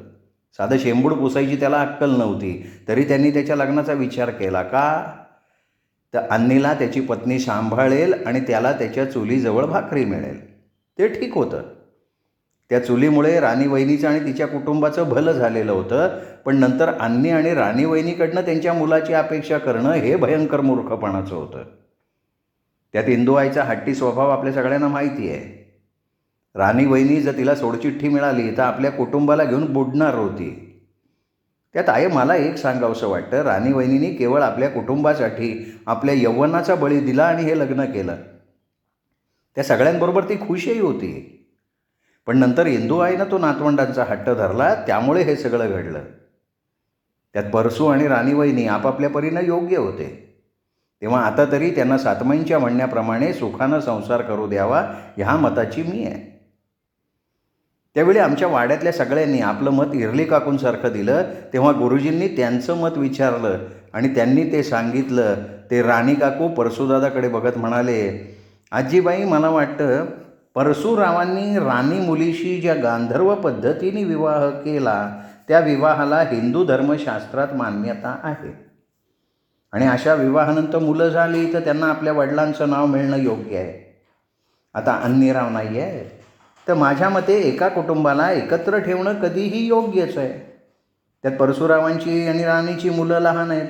साधं शेंबूड पुसायची त्याला अक्कल नव्हती, तरी त्यांनी त्याच्या लग्नाचा विचार केला. का तर अन्नीला त्याची पत्नी सांभाळेल आणि त्याला त्याच्या चुलीजवळ भाकरी मिळेल. ते ठीक होतं. त्या चुलीमुळे राणी वहिनीचं आणि तिच्या कुटुंबाचं भलं झालेलं होतं. पण नंतर अन्नी आणि राणी वहिनीकडनं त्यांच्या मुलाची अपेक्षा करणं हे भयंकर मूर्खपणाचं होतं. त्यात इंदुआईचा हट्टी स्वभाव आपल्या सगळ्यांना माहिती आहे. राणी वहिनी जर तिला सोडचिठ्ठी मिळाली तर आपल्या कुटुंबाला घेऊन बुडणार होती. त्यात आहे, मला एक सांगावंसं वाटतं, राणी वहिनींनी केवळ आपल्या कुटुंबासाठी आपल्या यौवनाचा बळी दिला आणि हे लग्न केलं. त्या सगळ्यांबरोबर ती खुशही होती. पण नंतर इंदुआईनं तो नातवंडांचा हट्ट धरला, त्यामुळे हे सगळं घडलं. त्यात परसू आणि राणी वहिनी आपापल्या परीनं योग्य होते. तेव्हा आता तरी त्यांना सातमाईंच्या म्हणण्याप्रमाणे सुखानं संसार करू द्यावा ह्या मताची मी आहे. त्यावेळी आमच्या वाड्यातल्या सगळ्यांनी आपलं मत इरली काकूंसारखं दिलं. तेव्हा गुरुजींनी त्यांचं मत विचारलं आणि त्यांनी ते सांगितलं. ते राणी काकू परसूदादाकडे बघत म्हणाले, आजीबाई, मला वाटतं परशुरावांनी राणी मुलीशी ज्या गांधर्व पद्धतीने विवाह केला त्या विवाहाला हिंदू धर्मशास्त्रात मान्यता आहे. आणि अशा विवाहानंतर मुलं झाली तर त्यांना आपल्या वडिलांचं नाव मिळणं योग्य आहे. आता अन्नीराव नाही आहे तर माझ्या मते एका कुटुंबाला एकत्र ठेवणं कधीही योग्यच आहे. त्यात परशुरावांची आणि राणीची मुलं लहान आहेत.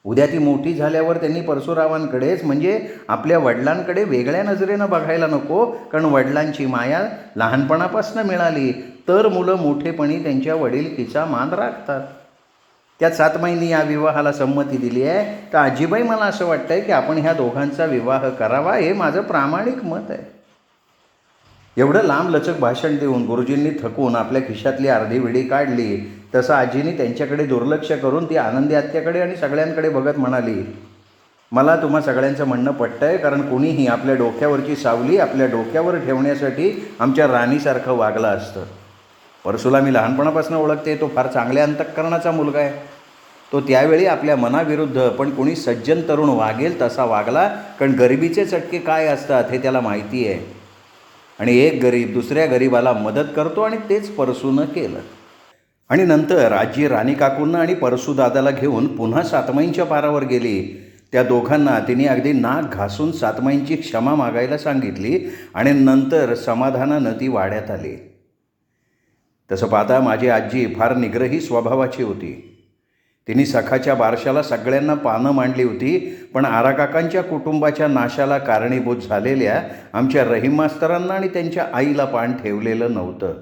उद्या ती मोठी झाल्यावर त्यांनी परशुरावांकडेच म्हणजे आपल्या वडिलांकडे वेगळ्या नजरेनं बघायला नको. कारण वडिलांची माया लहानपणापासून मिळाली तर मुलं मोठेपणी त्यांच्या वडिलकीचा मान राखतात. त्यात सातमाईंनी या विवाहाला संमती दिली आहे. तर आजीबाई, मला असं वाटतं की आपण ह्या दोघांचा विवाह करावा, हे माझं प्रामाणिक मत आहे. एवढं लांब लचक भाषण देऊन गुरुजींनी थकून आपल्या खिशातली अर्धी विडी काढली. तसं आजीने त्यांच्याकडे दुर्लक्ष करून ती आनंदी आत्याकडे आणि सगळ्यांकडे बघत म्हणाली, मला तुम्हा सगळ्यांचं म्हणणं पटतं आहे. कारण कोणीही आपल्या डोक्यावरची सावली आपल्या डोक्यावर ठेवण्यासाठी आमच्या राणीसारखं वागलं असतं. परसूला मी लहानपणापासून ओळखते. तो फार चांगल्या अंतःकरणाचा मुलगा आहे. तो त्यावेळी आपल्या मनाविरुद्ध पण कोणी सज्जन तरुण वागेल तसा वागला. कारण गरिबीचे चटके काय असतात हे त्याला माहिती आहे. आणि एक गरीब दुसऱ्या गरीबाला मदत करतो आणि तेच परसूनं केलं. आणि नंतर आजी राणी काकूंना आणि परसूदादाला घेऊन पुन्हा सातमाईंच्या पारावर गेली. त्या दोघांना तिने अगदी नाक घासून सातमाईंची क्षमा मागायला सांगितली आणि नंतर समाधानानं ती वाड्यात आली. तसं पाहता माझी आजी फार निग्रही स्वभावाची होती. तिने सखाच्या बारशाला सगळ्यांना पानं मांडली होती, पण आराकाकांच्या कुटुंबाच्या नाशाला कारणीभूत झालेल्या आमच्या रहीम मास्तरांना आणि त्यांच्या आईला पान ठेवलेलं नव्हतं.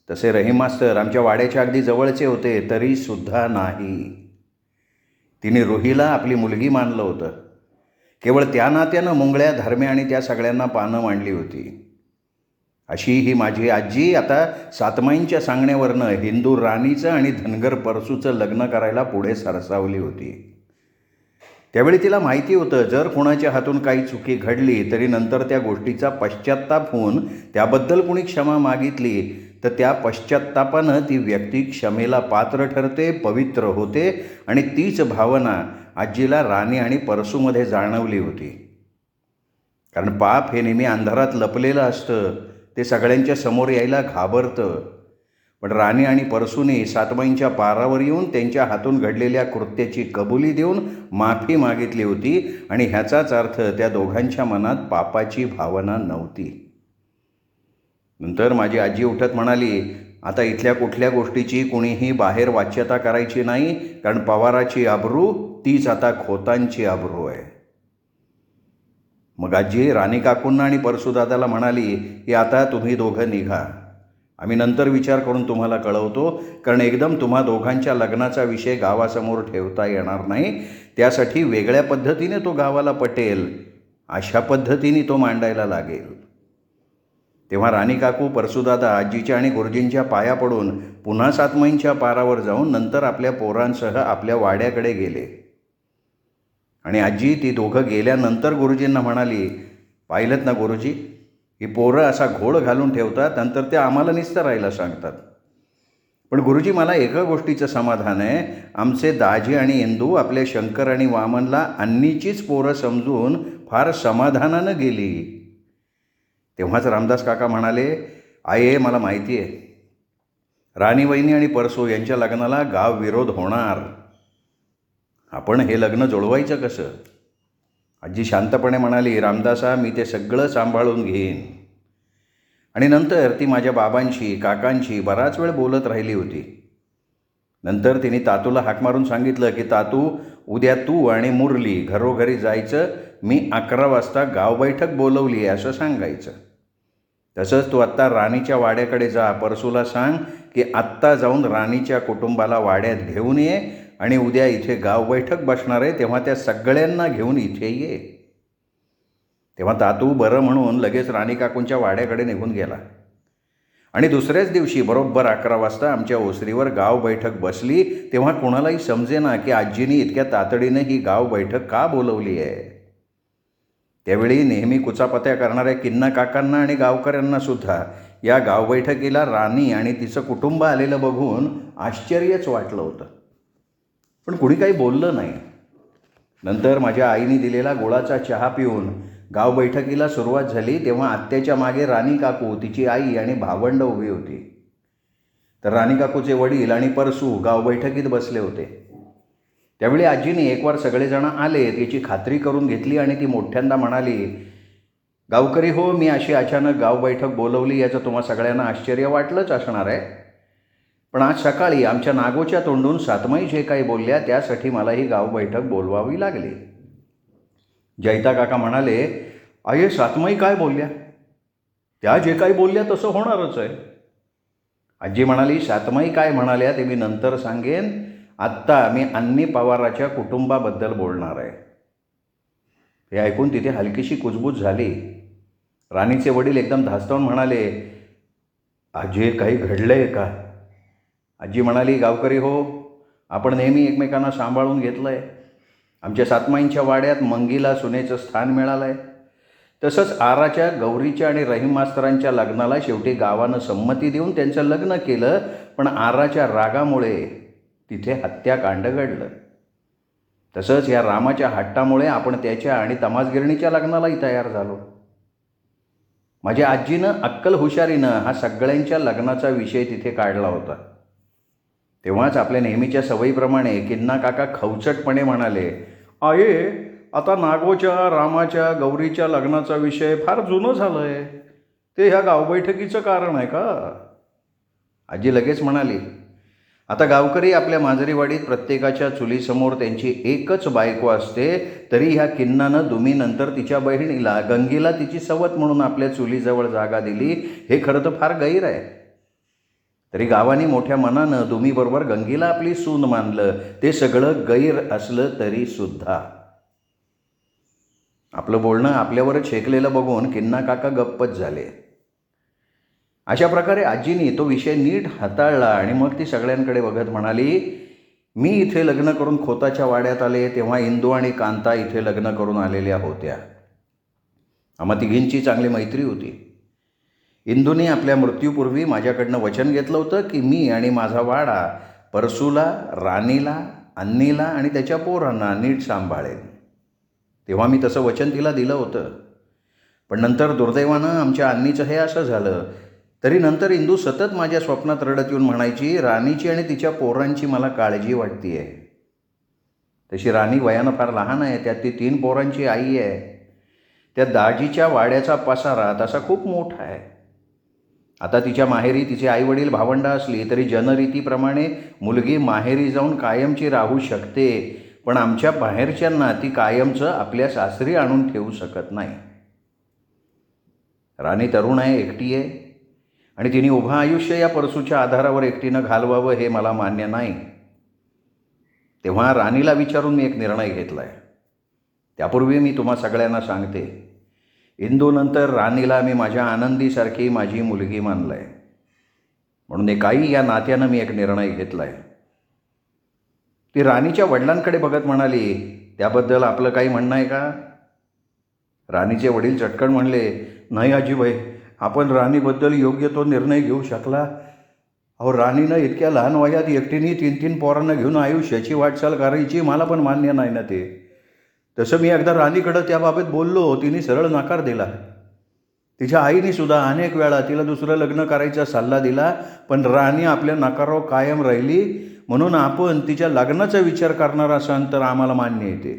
तसे रहीम मास्तर आमच्या वाड्याच्या अगदी जवळचे होते, तरीसुद्धा नाही. तिने रुहीला आपली मुलगी मानलं होतं. केवळ त्या नात्यानं मुंगळ्या, धर्म्या आणि त्या सगळ्यांना पानं मांडली होती. अशी ही माझी आजी आता सातमाईंच्या सांगण्यावरनं हिंदू राणीचं आणि धनगर परसूचं लग्न करायला पुढे सरसावली होती. त्यावेळी तिला माहिती होतं, जर कुणाच्या हातून काही चुकी घडली तरी नंतर त्या गोष्टीचा पश्चात्ताप होऊन त्याबद्दल कुणी क्षमा मागितली तर त्या पश्चात्तापानं ती व्यक्ती क्षमेला पात्र ठरते, पवित्र होते. आणि तीच भावना आजीला राणी आणि परसूमध्ये जाणवली होती. कारण पाप हे नेहमी अंधारात लपलेलं असतं, ते सगळ्यांच्या समोर यायला घाबरतं. पण राणी आणि परसूने सातमाईंच्या पारावर येऊन त्यांच्या हातून घडलेल्या कृत्याची कबुली देऊन माफी मागितली होती. आणि ह्याचाच अर्थ त्या दोघांच्या मनात पापाची भावना नव्हती. नंतर माझी आजी उठत म्हणाली, आता इथल्या कुठल्या गोष्टीची कुणीही बाहेर वाच्यता करायची नाही, कारण पवाराची अब्रू तीच आता खोतांची अब्रू आहे. मग आजी राणी काकूंना आणि परसूदादाला म्हणाली की आता तुम्ही दोघं निघा, आम्ही नंतर विचार करून तुम्हाला कळवतो. कारण एकदम तुम्हा दोघांच्या लग्नाचा विषय गावासमोर ठेवता येणार नाही. त्यासाठी वेगळ्या पद्धतीने तो गावाला पटेल अशा पद्धतीने तो मांडायला लागेल. तेव्हा राणी काकू, परसूदादा आजीच्या आणि गुरुजींच्या पाया पडून पुन्हा सातमाईंच्या पारावर जाऊन नंतर आपल्या पोरांसह आपल्या वाड्याकडे गेले. आणि आजी ती दोघं गेल्यानंतर गुरुजींना म्हणाली, पाहिलं ना गुरुजी, ही पोरं असा घोळ घालून ठेवतात, नंतर ते आम्हाला नुसतं राहायला सांगतात. पण गुरुजी, मला एका गोष्टीचं समाधान आहे, आमचे दाजी आणि इंदू आपल्या शंकर आणि वामनला अन्नीचीच पोरं समजून फार समाधानानं गेली. तेव्हाच रामदास काका म्हणाले, आहे मला माहिती आहे, राणी वहिनी आणि परसू यांच्या लग्नाला गाव विरोध होणार. आपण हे लग्न जुळवायचं कसं? आजी शांतपणे म्हणाली, रामदासा, मी ते सगळं सांभाळून घेईन. आणि नंतर ती माझ्या बाबांशी, काकांशी बराच वेळ बोलत राहिली होती. नंतर तिने तातूला हाक मारून सांगितलं की तातू, उद्या तू आणि मुरली घरोघरी जायचं, मी 11 वाजता गाव बैठक बोलवली आहे असं सांगायचं. तसंच तू आत्ता राणीच्या वाड्याकडे जा, परसूला सांग की आत्ता जाऊन राणीच्या कुटुंबाला वाड्यात घेऊन ये आणि उद्या इथे गाव बैठक बसणार आहे, तेव्हा त्या सगळ्यांना घेऊन इथे ये. तेव्हा तातू बरं म्हणून लगेच राणी काकूंच्या वाड्याकडे निघून गेला. आणि दुसऱ्याच दिवशी बरोबर 11 वाजता आमच्या ओसरीवर गाव बैठक बसली. तेव्हा कोणालाही समजेना की आजीने इतक्या तातडीनं ही गाव बैठक का बोलवली आहे. त्यावेळी नेहमी कुचापत्या करणाऱ्या किन्ना काकांना आणि गावकऱ्यांना सुद्धा या गाव बैठकीला राणी आणि तिचं कुटुंब आलेलं बघून आश्चर्यच वाटलं होतं. पण कुणी काही बोललं नाही. नंतर माझ्या आईने दिलेला गुळाचा चहा पिऊन गाव बैठकीला सुरुवात झाली. तेव्हा आत्याच्या मागे राणी काकू, तिची आई आणि भावंड उभी होती. तर राणी काकूचे वडील आणि परसू गाव बैठकीत बसले होते. त्यावेळी आजीने एकवार सगळेजण आले याची खात्री करून घेतली आणि ती मोठ्यांदा म्हणाली, गावकरी हो, मी अशी अचानक गाव बैठक बोलवली याचं तुम्हा सगळ्यांना आश्चर्य वाटलंच असणार आहे. पण आज सकाळी आमच्या नागोच्या तोंडून सातमाई जे काही बोलल्या त्यासाठी मला ही गाव बैठक बोलवावी लागली. जैता काका म्हणाले, अये सातमाई काय बोलल्या? त्या जे काही बोलल्या तसं होणारच आहे. आजी म्हणाली, सातमाई काय म्हणाल्या ते मी नंतर सांगेन, आत्ता मी अन्नी पवाराच्या कुटुंबाबद्दल बोलणार आहे. हे ऐकून तिथे हलकीशी कुजबूज झाली. राणीचे वडील एकदम धास्तावून म्हणाले, आजी काही घडलं आहे का? आजी म्हणाली, गावकरी हो, आपण नेहमी एकमेकांना सांभाळून घेतलं आहे. आमच्या सातमाईंच्या वाड्यात मंगीला सुनेचं स्थान मिळालं आहे. तसंच आराच्या, गौरीच्या आणि रहीम मास्तरांच्या लग्नाला शेवटी गावानं संमती देऊन त्यांचं लग्न केलं. पण आराच्या रागामुळे तिथे हत्याकांड घडलं. तसंच या रामाच्या हट्टामुळे आपण त्याच्या आणि तमासगिरणीच्या लग्नालाही तयार झालो. माझ्या आजीनं अक्कल हुशारीनं हा सगळ्यांच्या लग्नाचा विषय तिथे काढला होता. तेव्हाच आपल्या नेहमीच्या सवयीप्रमाणे किन्ना काका खवचटपणे म्हणाले, आहे आता नागोच्या, रामाच्या, गौरीच्या लग्नाचा विषय फार जुनं झालं आहे, ते ह्या गावबैठकीचं कारण आहे का? आजी लगेच म्हणाली, आता गावकरी आपल्या मांजरीवाडीत प्रत्येकाच्या चुलीसमोर त्यांची एकच बायको असते, तरी ह्या किन्नानं दुमीनंतर तिच्या बहिणीला गंगीला तिची सवत म्हणून आपल्या चुलीजवळ जागा दिली. हे खरं तर फार गैर आहे. तरी गावाने मोठ्या मनानं दुमीबरोबर गंगीला आपली सून मानलं. ते सगळं गैर असलं तरी सुद्धा आपलं बोलणं आपल्यावर छेकलेलं बघून किन्ना काका गप्पच झाले. अशा प्रकारे आजीनी तो विषय नीट हाताळला आणि मग ती सगळ्यांकडे बघत म्हणाली, मी इथे लग्न करून खोताच्या वाड्यात आले तेव्हा इंदू आणि कांता इथे लग्न करून आलेल्या होत्या. आम्हा तिघींची चांगली मैत्री होती. इंदूने आपल्या मृत्यूपूर्वी माझ्याकडनं वचन घेतलं होतं की मी आणि माझा वाडा परसूला, राणीला, अन्नीला आणि त्याच्या पोरांना नीट सांभाळेन. तेव्हा मी तसं वचन तिला दिलं होतं. पण नंतर दुर्दैवानं आमच्या अन्नीचं हे असं झालं. तरी नंतर इंदू सतत माझ्या स्वप्नात रडत येऊन म्हणायची, राणीची आणि तिच्या पोरांची मला काळजी वाटते आहे. तशी राणी वयानं फार लहान आहे, त्यात ती 3 पोरांची आई आहे. त्या दाजीच्या वाड्याचा पसारा तसा खूप मोठा आहे. आता तिच्या माहेरी तिचे आईवडील भावंडं असली तरी जनरीतीप्रमाणे मुलगी माहेरी जाऊन कायमची राहू शकते, पण आमच्या बाहेरच्यांना ती कायमचं आपल्या सासरी आणून ठेवू शकत नाही. राणी तरुण आहे, एकटी आहे आणि तिने उभं आयुष्य या परसूच्या आधारावर एकटीनं घालवावं हे मला मान्य नाही. तेव्हा राणीला विचारून मी एक निर्णय घेतला आहे. त्यापूर्वी मी तुम्हा सगळ्यांना सांगते, इंदूनंतर राणीला मी माझ्या आनंदीसारखी माझी मुलगी मानलं आहे. म्हणून एकाही या नात्यानं मी एक निर्णय घेतला आहे. ती राणीच्या वडिलांकडे बघत म्हणाली, त्याबद्दल आपलं काही म्हणणं आहे का? राणीचे वडील चटकन म्हणले, नाही आजीबाई, आपण राणीबद्दल योग्य तो निर्णय घेऊ शकला. अहो, राणीनं इतक्या लहान वयात एकटीने 3 पोरांना घेऊन आयुष्याची वाटचाल करायची मला पण मान्य नाही ना ते. तसं मी एकदा राणीकडं त्याबाबत बोललो, तिने सरळ नकार दिला. तिच्या आईने सुद्धा अनेक वेळा तिला दुसरं लग्न करायचा सल्ला दिला, पण राणी आपल्या नकारावर कायम राहिली. म्हणून आपण तिच्या लग्नाचा विचार करणार असाल तर आम्हाला मान्य येते.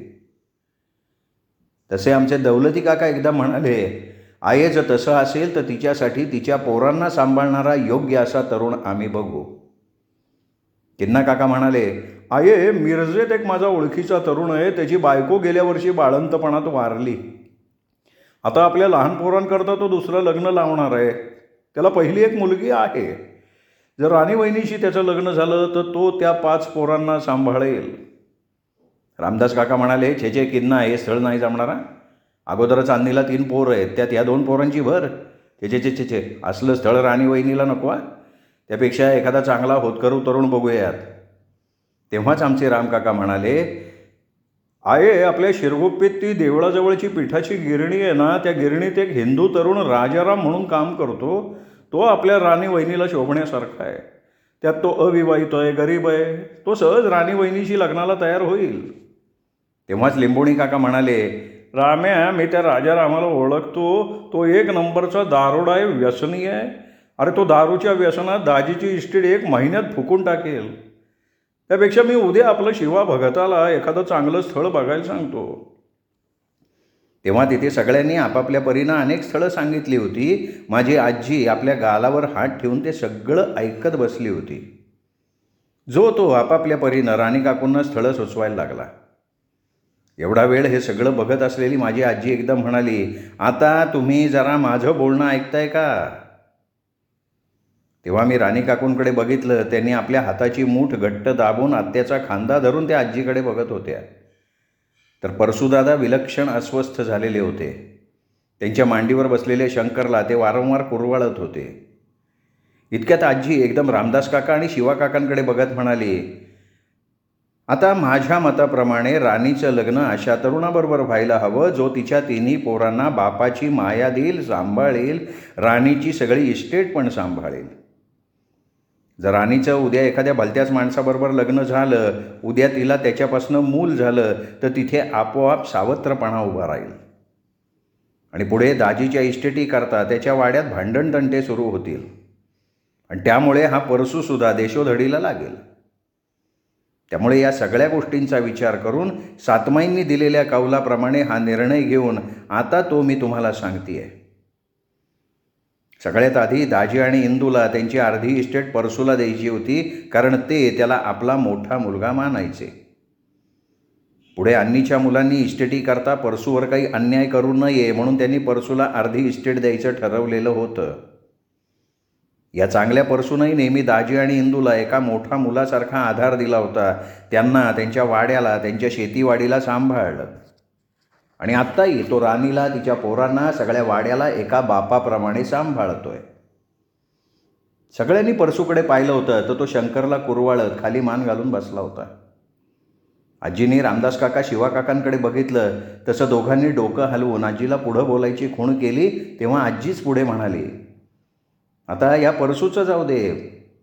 तसे आमचे दौलती काका एकदा म्हणाले, आईचं तसं असेल तर तिच्यासाठी तिच्या पोरांना सांभाळणारा योग्य असा तरुण आम्ही बघू. किन्ना काका म्हणाले, आये, मिरजेत एक माझा ओळखीचा तरुण आहे, त्याची बायको गेल्या वर्षी बाळंतपणात वारली. आता आपल्या लहान पोरांकरता तो दुसरं लग्न लावणार आहे. त्याला पहिली एक मुलगी आहे. जर राणी वहिनीशी त्याचं लग्न झालं तर तो त्या 5 पोरांना सांभाळेल. रामदास काका म्हणाले, छे किन्ना, हे स्थळ नाही जमणारा. अगोदरच अन्नीला 3 पोरं आहेत, त्यात या 2 पोरांची भर. छे असलं स्थळ राणी वहिनीला नको. त्यापेक्षा एखादा चांगला होतकरू तरुण बघूयात. तेव्हाच आमचे रामकाका म्हणाले, आये, आपल्या शिरगुप्पीत ती देवळाजवळची पिठाची गिरणी आहे ना, त्या गिरणीत एक हिंदू तरुण राजाराम म्हणून काम करतो. तो आपल्या राणी वहिनीला शोभण्यासारखा आहे. त्यात तो अविवाहित आहे, गरीब आहे. तो सहज राणी वहिनीशी लग्नाला तयार होईल. तेव्हाच लिंबोणी काका म्हणाले, राम्या, मी त्या राजारामाला ओळखतो. तो 1 नंबरचा दारोडा आहे, व्यसनी आहे. अरे, तो दारूच्या व्यसनात दाजीची इस्टेट 1 महिन्यात फुकून टाकेल. त्यापेक्षा मी उद्या आपलं शिवा भगताला एखादं चांगलं स्थळ बघायला सांगतो. तेव्हा तिथे सगळ्यांनी आपापल्या परीनं अनेक स्थळं सांगितली होती. माझी आजी आपल्या गालावर हात ठेवून ते सगळं ऐकत बसली होती. जो तो आपापल्या परीनं राणी काकूंना स्थळं सुचवायला लागला. एवढा वेळ हे सगळं बघत असलेली माझी आजी एकदम म्हणाली, आता तुम्ही जरा माझं बोलणं ऐकताय का? तेव्हा मी राणी काकूंकडे बघितलं. त्यांनी आपल्या हाताची मूठ घट्ट दाबून आत्याचा खांदा धरून त्या आजीकडे बघत होत्या. तर परसूदादा विलक्षण अस्वस्थ झालेले होते. त्यांच्या मांडीवर बसलेले शंकरला ते वारंवार कुरवाळत होते. इतक्यात आजी एकदम रामदास काका आणि शिवा काकांकडे बघत म्हणाली, आता माझ्या मताप्रमाणे राणीचं लग्न अशा तरुणाबरोबर व्हायला हवं, जो तिच्या 3 पोरांना बापाची माया देईल, सांभाळेल, राणीची सगळी इस्टेट पण सांभाळेल. जर राणीचं उद्या एखाद्या भलत्याच माणसाबरोबर लग्न झालं, उद्या तिला त्याच्यापासनं मूल झालं, तर तिथे आपोआप सावत्रपणा उभा राहील आणि पुढे दाजीच्या इस्टेटीकरता त्याच्या वाड्यात भांडणतंटे सुरू होतील आणि त्यामुळे हा परसूसुद्धा देशोधडीला लागेल. त्यामुळे या सगळ्या गोष्टींचा विचार करून सातमाईंनी दिलेल्या कौलाप्रमाणे हा निर्णय घेऊन आता तो मी तुम्हाला सांगते आहे. सगळ्यात आधी दाजी आणि इंदूला त्यांची अर्धी इस्टेट परसूला द्यायची होती, कारण ते त्याला आपला मोठा मुलगा मानायचे. पुढे अन्नीच्या मुलांनी इस्टेटीकरता परसूवर काही अन्याय करू नये म्हणून त्यांनी परसूला अर्धी इस्टेट द्यायचं ठरवलेलं होतं. या चांगल्या परसूनही नेहमी दाजी आणि इंदूला एका मोठ्या मुलासारखा आधार दिला होता. त्यांना, त्यांच्या वाड्याला, त्यांच्या शेतीवाडीला सांभाळलं. आणि आत्ताही तो राणीला, तिच्या पोरांना, सगळ्या वाड्याला एका बापाप्रमाणे सांभाळतोय. सगळ्यांनी परसूकडे पाहिलं होतं तर तो शंकरला कुरवाळत खाली मान घालून बसला होता. आजीने रामदास काका शिवा काकांकडे बघितलं तसं दोघांनी डोकं हलवून आजीला पुढं बोलायची खूण केली. तेव्हा आजीच पुढे म्हणाली, आता या परसूचं जाऊ दे,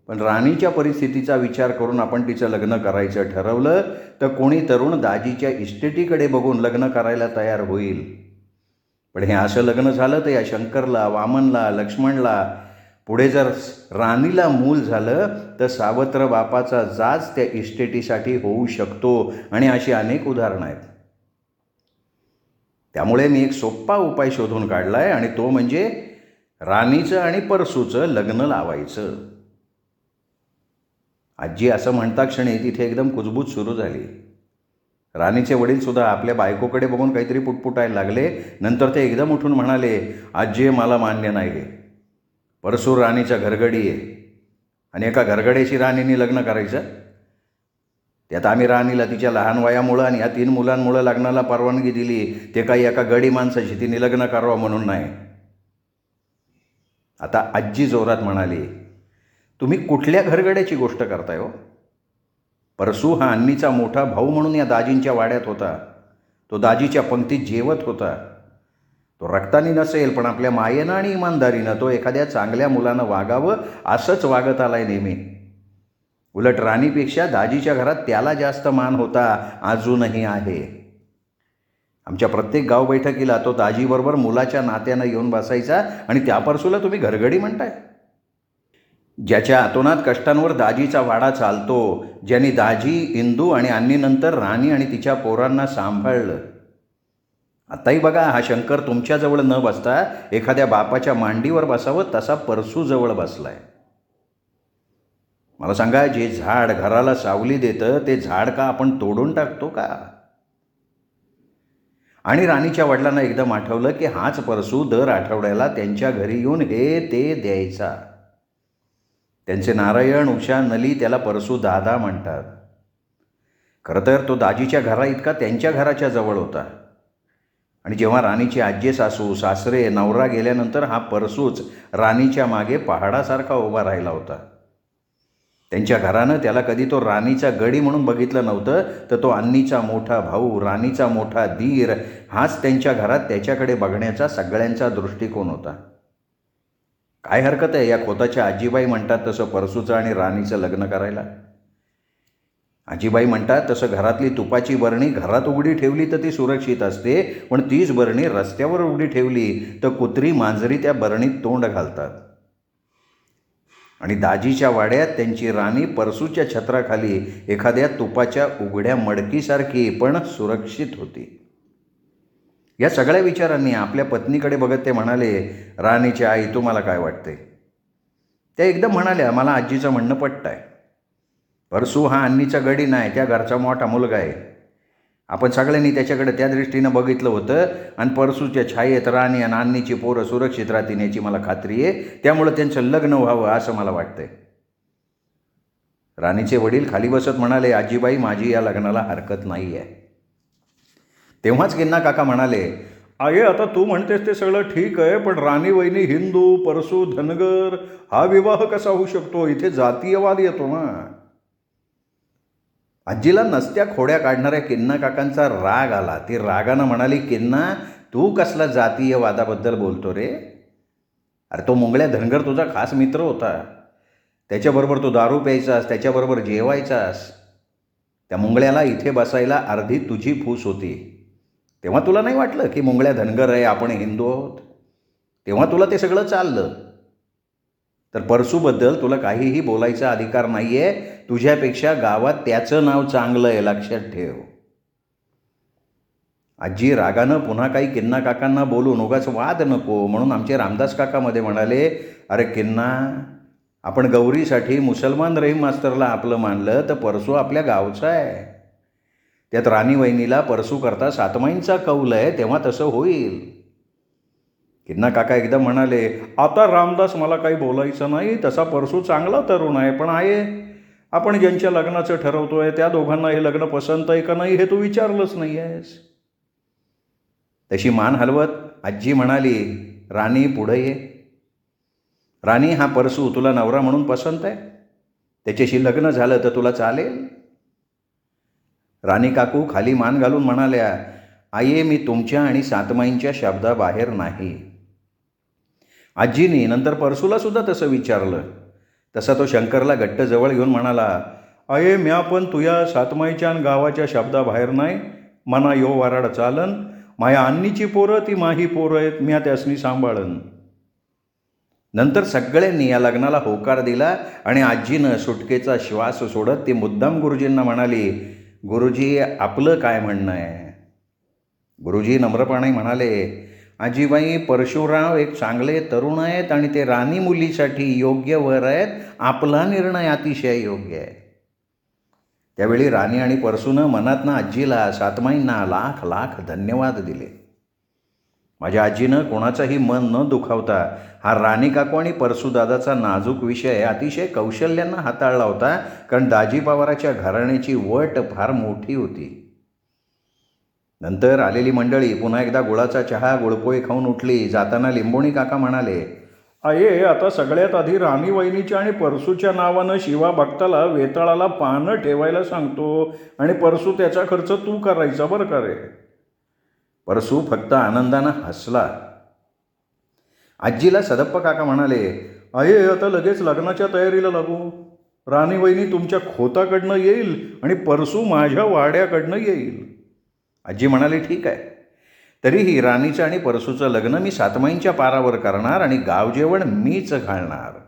पण राणीच्या परिस्थितीचा विचार करून आपण तिचं लग्न करायचं ठरवलं तर कोणी तरुण दाजीच्या इस्टेटीकडे बघून लग्न करायला तयार होईल. पण हे असं लग्न झालं तर या शंकरला, वामनला, लक्ष्मणला, पुढे जर राणीला मूल झालं तर सावत्र बापाचा जाच त्या इस्टेटीसाठी होऊ शकतो. आणि अशी अनेक उदाहरणं आहेत. त्यामुळे मी एक सोप्पा उपाय शोधून काढला आहे आणि तो म्हणजे राणीचं आणि परसूचं लग्न लावायचं. आजी असं म्हणता क्षणी तिथे एकदम कुजबूज सुरू झाली. राणीचे वडीलसुद्धा आपल्या बायकोकडे बघून काहीतरी पुटपुटायला लागले. नंतर ते एकदम उठून म्हणाले, आजी मला मान्य नाही गे. परसू राणीच्या घरगडी आहे आणि एका घरगड्याशी राणीने लग्न करायचं. त्यात आम्ही राणीला तिच्या लहान वयामुळं आणि या 3 मुलांमुळं लग्नाला परवानगी दिली. ते काही एका गडी माणसाशी तिने लग्न करावं म्हणून नाही. आता आजी जोरात म्हणाली, तुम्ही कुठल्या घरगड्याची गोष्ट करताय हो? परसू हा अन्नीचा मोठा भाऊ म्हणून या दाजींच्या वाड्यात होता. तो दाजीच्या पंक्तीत जेवत होता. तो रक्तानी नसेल पण आपल्या मायेनं आणि इमानदारीनं तो एखाद्या चांगल्या मुलानं वागावं असंच वागत आलाय नेहमी. उलट राणीपेक्षा दाजीच्या घरात त्याला जास्त मान होता, अजूनही आहे. आमच्या प्रत्येक गाव बैठकीला तो दाजीबरोबर मुलाच्या नात्यानं येऊन बसायचा आणि त्या परसूला तुम्ही घरगडी म्हणताय? ज्याच्या अतोनात कष्टांवर दाजीचा वाडा चालतो, ज्यांनी दाजी, इंदू आणि अन्नीनंतर राणी आणि तिच्या पोरांना सांभाळलं. आताही बघा, हा शंकर तुमच्याजवळ न बसता एखाद्या बापाच्या मांडीवर बसावं तसा परसूजवळ बसलाय. मला सांगा, जे झाड घराला सावली देतं ते झाड का आपण तोडून टाकतो का? आणि राणीच्या वडिलांना एकदम आठवलं की हाच परसू दर आठवड्याला त्यांच्या घरी येऊन हे ते द्यायचा. त्यांचे नारायण, उषा, नली त्याला परसू दादा म्हणतात. खरं तर तो दाजीच्या घरा इतका त्यांच्या घराच्या जवळ होता. आणि जेव्हा राणीची आजी, सासू, सासरे, नवरा गेल्यानंतर हा परसूच राणीच्या मागे पहाडासारखा उभा राहिला होता. त्यांच्या घरानं त्याला कधी तो राणीचा गडी म्हणून बघितलं नव्हतं, तर तो अन्नीचा मोठा भाऊ, राणीचा मोठा दीर, हाच त्यांच्या घरात त्याच्याकडे बघण्याचा सगळ्यांचा दृष्टिकोन होता. काय हरकत आहे या खोताच्या आजीबाई म्हणतात तसं परसूचं आणि राणीचं लग्न करायला? आजीबाई म्हणतात तसं घरातली तुपाची बरणी घरात उघडी ठेवली तर ती सुरक्षित असते, पण तीच बरणी रस्त्यावर उघडी ठेवली तर कुत्री मांजरी त्या बरणीत तोंड घालतात. आणि दाजीच्या वाड्यात त्यांची राणी परसूच्या छत्राखाली एखाद्या तुपाच्या उघड्या मडकीसारखी पण सुरक्षित होती. या सगळ्या विचारांनी आपल्या पत्नीकडे बघत ते म्हणाले, राणीची आई, तुम्हाला काय वाटते? त्या एकदम म्हणाल्या, मला आजीचं म्हणणं पटतंय. परसू हा अन्नीचा गडी नाही, त्या घरचा मोठा मुलगा आहे. आपण सगळ्यांनी त्याच्याकडे त्या दृष्टीनं बघितलं होतं आणि परसूच्या छायेत राणी आणि अन्नीची पोरं सुरक्षित राहतील याची मला खात्री आहे. त्यामुळं त्यांचं लग्न व्हावं असं मला वाटतंय. राणीचे वडील खाली बसत म्हणाले, आजीबाई, माझी या लग्नाला हरकत नाही आहे. तेव्हाच किन्ना काका म्हणाले, आहे आता तू म्हणतेस ते सगळं ठीक आहे, पण राणी वहिनी हिंदू, परसू धनगर, हा विवाह कसा होऊ शकतो? इथे जातीयवाद येतो ना. आजीला नसत्या खोड्या काढणाऱ्या किन्ना काकांचा राग आला. ती रागानं म्हणाली, किन्ना, तू कसला जातीयवादाबद्दल बोलतो रे? अरे तो मुंगळ्या धनगर तुझा खास मित्र होता. त्याच्याबरोबर तू दारू प्यायचास, त्याच्याबरोबर जेवायचास. त्या मुंगळ्याला इथे बसायला अर्धी तुझी फूस होती. तेव्हा तुला नाही वाटलं की मुंगळ्या धनगर आहे, आपण हिंदू आहोत? तेव्हा तुला ते सगळं चाललं. तर परसूबद्दल तुला काहीही बोलायचा अधिकार नाही आहे. तुझ्यापेक्षा गावात त्याचं नाव चांगलं आहे, लक्षात ठेव. आजी रागानं पुन्हा काही किन्ना काकांना बोलून उगाच वाद नको म्हणून आमचे रामदास काकामध्ये म्हणाले, अरे किन्ना, आपण गौरीसाठी मुसलमान रहीम मास्तरला आपलं मानलं तर परसू आपल्या गावचा आहे. त्यात राणी वहिनीला परसू करता सातमाईंचा कौल आहे, तेव्हा तसं होईल. किन्ना काका एकदम म्हणाले, आता रामदास मला काही बोलायचं नाही, तसा परसू चांगला तरुण आहे, पण आहे आपण ज्यांच्या लग्नाचं ठरवतोय त्या दोघांना हे लग्न पसंत आहे का नाही हे तू विचारलंच नाही आहेस. तशी मान हलवत आजी म्हणाली, राणी पुढे ये. राणी, हा परसू तुला नवरा म्हणून पसंत आहे? त्याच्याशी लग्न झालं तर तुला चालेल? राणी काकू खाली मान घालून म्हणाल्या, आये, मी तुमच्या आणि सातमाईंच्या शब्दाबाहेर नाही. आजीनी नंतर परसूला सुद्धा तसं विचारलं. तसा तो शंकरला घट्ट जवळ घेऊन म्हणाला, आये, म्या पण तुया सातमाईच्या आणि गावाच्या शब्दाबाहेर नाही. मना यो वाराड चालन. माया अन्नीची पोरं ती माही पोरं आहेत, म्या त्यासनी सांभाळन. नंतर सगळ्यांनी या लग्नाला होकार दिला आणि आजीनं सुटकेचा श्वास सोडत ती मुद्दाम गुरुजींना म्हणाली, गुरुजी, आपलं काय म्हणणं आहे? गुरुजी नम्रपणे म्हणाले, आजीबाई, परशुराव एक चांगले तरुण आहेत आणि ते राणी मुलीसाठी योग्य वर आहेत. आपला निर्णय अतिशय योग्य आहे. त्यावेळी राणी आणि परसूनं मनातनं आजीला, सातमाईंना लाख लाख धन्यवाद दिले. माझ्या आजीनं कोणाचंही मन न दुखावता हा राणी काकू आणि परसूदादाचा नाजूक विषय अतिशय कौशल्यानं हाताळला होता, कारण दाजी पवाराच्या घराण्याची वट फार मोठी होती. नंतर आलेली मंडळी पुन्हा एकदा गुळाचा चहा, गुळपोळी खाऊन उठली. जाताना लिंबोणी काका म्हणाले, आये, आता सगळ्यात आधी राणी वहिनीच्या आणि परसूच्या नावानं शिवा भक्ताला वेताळाला पानं ठेवायला सांगतो आणि परसू त्याचा खर्च तू करायचा बरं का रे. परसू फक्त आनंदानं हसला. आजीला सदप्पा काका म्हणाले, अये, आता लगेच लग्नाच्या तयारीला लागू. राणी वहिनी तुमच्या खोताकडनं येईल आणि परसू माझ्या वाड्याकडनं येईल. आजी म्हणाली, ठीक आहे. तरीही राणीचं आणि परसूचं लग्न मी सातमाईंच्या पारावर करणार आणि गावजेवण मीच घालणार.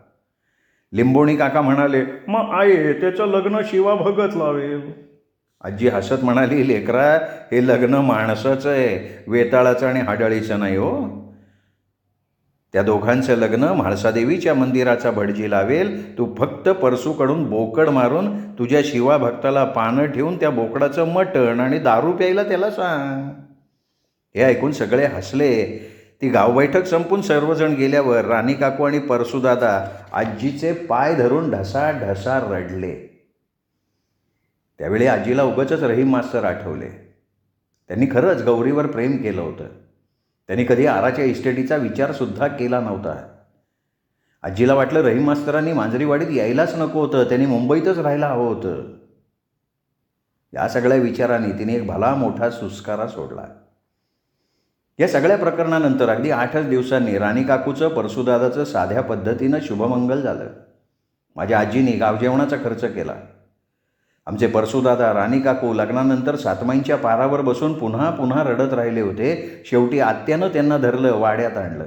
लिंबोणी काका म्हणाले, मग आहे त्याचं लग्न शिवा भगत लावेल. आजी हसत म्हणाली, लेकरा, हे लग्न माणसाचं आहे, वेताळाचं आणि हाडळीचं नाही हो. त्या दोघांचं लग्न म्हाळसादेवीच्या मंदिराचा भटजी लावेल. तू फक्त परसूकडून बोकड मारून तुझ्या शिवा भक्ताला पानं ठेवून त्या बोकडाचं मटण आणि दारू प्यायला त्याला सांग. हे ऐकून सगळे हसले. ती गावबैठक संपून सर्वजण गेल्यावर राणी काकू आणि परसूदादा आजीचे पाय धरून ढसाढसा रडले. त्यावेळी आजीला उगाचच रहीम मास्तर आठवले. त्यांनी खरंच गौरीवर प्रेम केलं होतं. त्यांनी कधी आराच्या इस्टेटीचा विचारसुद्धा केला नव्हता. आजीला वाटलं रहीम मास्तरांनी मांजरीवाडीत यायलाच नको होतं, त्यांनी मुंबईतच राहायला हवं होतं. या सगळ्या विचारांनी तिने एक भला मोठा सुस्कारा सोडला. या सगळ्या प्रकरणानंतर अगदी 8च दिवसांनी राणी काकूचं परसूदादाचं साध्या पद्धतीनं शुभमंगल झालं. माझ्या आजीने गावजेवणाचा खर्च केला. आमचे परसूदादा, राणी काकू लग्नानंतर सातमाईंच्या पारावर बसून पुन्हा पुन्हा रडत राहिले होते. शेवटी आत्यानं त्यांना धरलं, वाड्यात आणलं.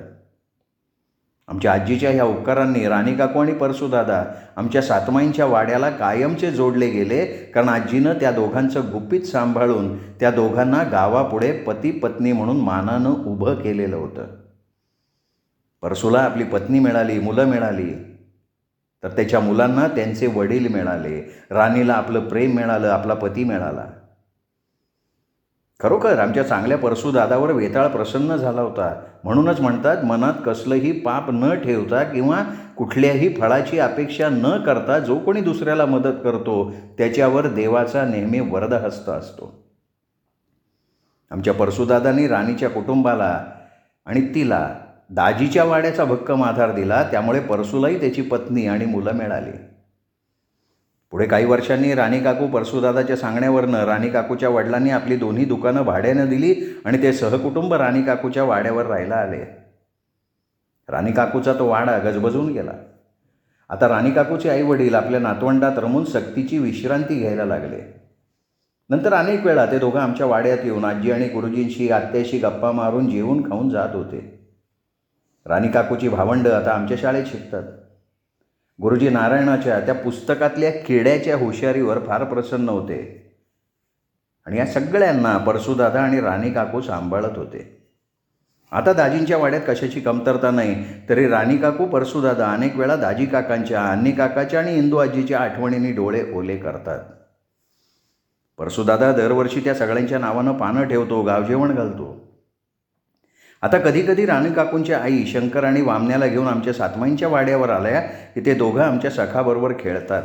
आमच्या आजीच्या ह्या उपकारांनी राणी काकू आणि परसूदादा आमच्या सातमाईंच्या वाड्याला कायमचे जोडले गेले, कारण आजीनं त्या दोघांचं गुपित सांभाळून त्या दोघांना गावापुढे पती पत्नी म्हणून मानानं उभं केलेलं होतं. परसूला आपली पत्नी मिळाली, मुलं मिळाली, तर त्याच्या मुलांना त्यांचे वडील मिळाले. राणीला आपलं प्रेम मिळालं, आपला पती मिळाला. खरोखर आमच्या चांगल्या परसूदादावर वेताळ प्रसन्न झाला होता. म्हणूनच म्हणतात, मनात कसलंही पाप न ठेवता किंवा कुठल्याही फळाची अपेक्षा न करता जो कोणी दुसऱ्याला मदत करतो त्याच्यावर देवाचा नेहमी वरदहस्त असतो. आमच्या परसूदादांनी राणीच्या कुटुंबाला आणि तिला दाजीच्या वाड्याचा भक्कम आधार दिला. त्यामुळे परसूलाही त्याची पत्नी आणि मुलं मिळाली. पुढे काही वर्षांनी राणी काकू परसूदादाच्या सांगण्यावरनं राणी काकूच्या वडिलांनी आपली दोन्ही दुकानं भाड्यानं दिली आणि ते सहकुटुंब राणी काकूच्या वाड्यावर राहायला आले. राणी काकूचा तो वाडा गजबजून गेला. आता राणी काकूचे आई वडील आपल्या नातवंडात रमून सक्तीची विश्रांती घ्यायला लागले. नंतर अनेक वेळा ते दोघं आमच्या वाड्यात येऊन आजी आणि गुरुजींशी, आत्याशी गप्पा मारून जेवून खाऊन जात होते. राणी काकूची भावंडं आता आमच्या शाळेत शिकतात. गुरुजी नारायणाच्या त्या पुस्तकातल्या किड्याच्या हुशारीवर फार प्रसन्न होते. आणि या सगळ्यांना परसूदादा आणि राणी काकू सांभाळत होते. आता दाजींच्या वाड्यात कशाची कमतरता नाही, तरी राणी काकू परसूदादा अनेक वेळा दाजी काकांच्या, अन्नी काकाच्या आणि इंदू आजीच्या आठवणींनी डोळे ओले करतात. परसूदादा दरवर्षी त्या सगळ्यांच्या नावानं पानं ठेवतो, गावजेवण घालतो. आता कधी कधी राणी काकूंच्या आई शंकर आणि वामण्याला घेऊन आमच्या सातमाईंच्या वाड्यावर आल्या की ते दोघं आमच्या सखाबरोबर खेळतात.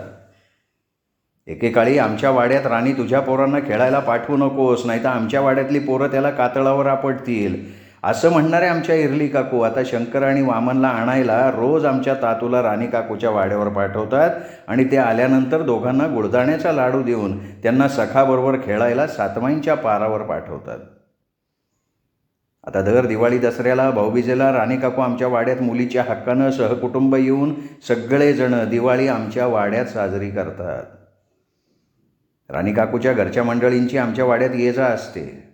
एकेकाळी आमच्या वाड्यात राणी तुझ्या पोरांना खेळायला पाठवू नकोस, नाही तर आमच्या वाड्यातली पोरं त्याला कातळावर आपटतील, असं म्हणणारे आमच्या इरली काकू आता शंकर आणि वामनला आणायला रोज आमच्या तातूला राणी काकूच्या वाड्यावर पाठवतात आणि ते आल्यानंतर दोघांना गुळदाण्याचा लाडू देऊन त्यांना सखाबरोबर खेळायला सातमाईंच्या पारावर पाठवतात. आता दर दिवाळी दसऱ्याला भाऊबीजेला राणी काकू आमच्या वाड्यात मुलीच्या हक्कानं सहकुटुंब येऊन सगळेजण दिवाळी आमच्या वाड्यात साजरी करतात. राणी काकूच्या घरच्या मंडळींची आमच्या वाड्यात ये जा असते.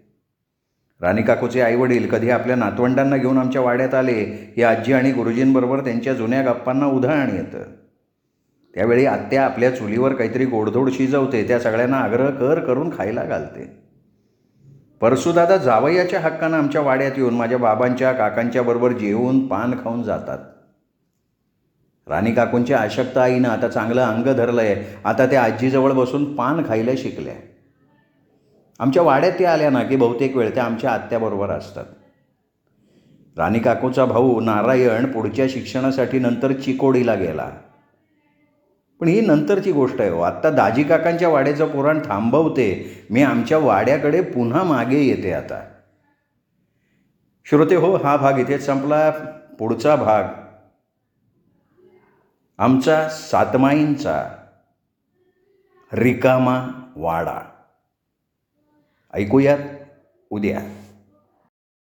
राणी काकूचे आईवडील कधी आपल्या नातवंडांना घेऊन आमच्या वाड्यात आले की आजी आणि गुरुजींबरोबर त्यांच्या जुन्या गप्पांना उधाण येतं. त्यावेळी आत्या आपल्या चुलीवर काहीतरी गोडधोड शिजवते, त्या सगळ्यांना आग्रह करून खायला घालते. परसूदादा जावयाच्या हक्कानं आमच्या वाड्यात येऊन माझ्या बाबांच्या काकांच्या बरोबर जेवून पान खाऊन जातात. राणी काकूंच्या अशक्त आईनं आता चांगलं अंग धरलंय, आता त्या आजीजवळ बसून पान खायला शिकल्या. आमच्या वाड्यात त्या आल्या ना की बहुतेक वेळ त्या आमच्या आत्याबरोबर असतात. राणी काकूचा भाऊ नारायण पुढच्या शिक्षणासाठी नंतर चिकोडीला गेला. पण ही नंतरची गोष्ट आहे हो. आत्ता दाजी काकांच्या वाड्याचं पुराण थांबवते, मी आमच्या वाड्याकडे पुन्हा मागे येते. आता श्रोते हो, हा भाग इथेच संपला. पुढचा भाग आमचा सातमाईंचा रिकामा वाडा ऐकूयात उद्या.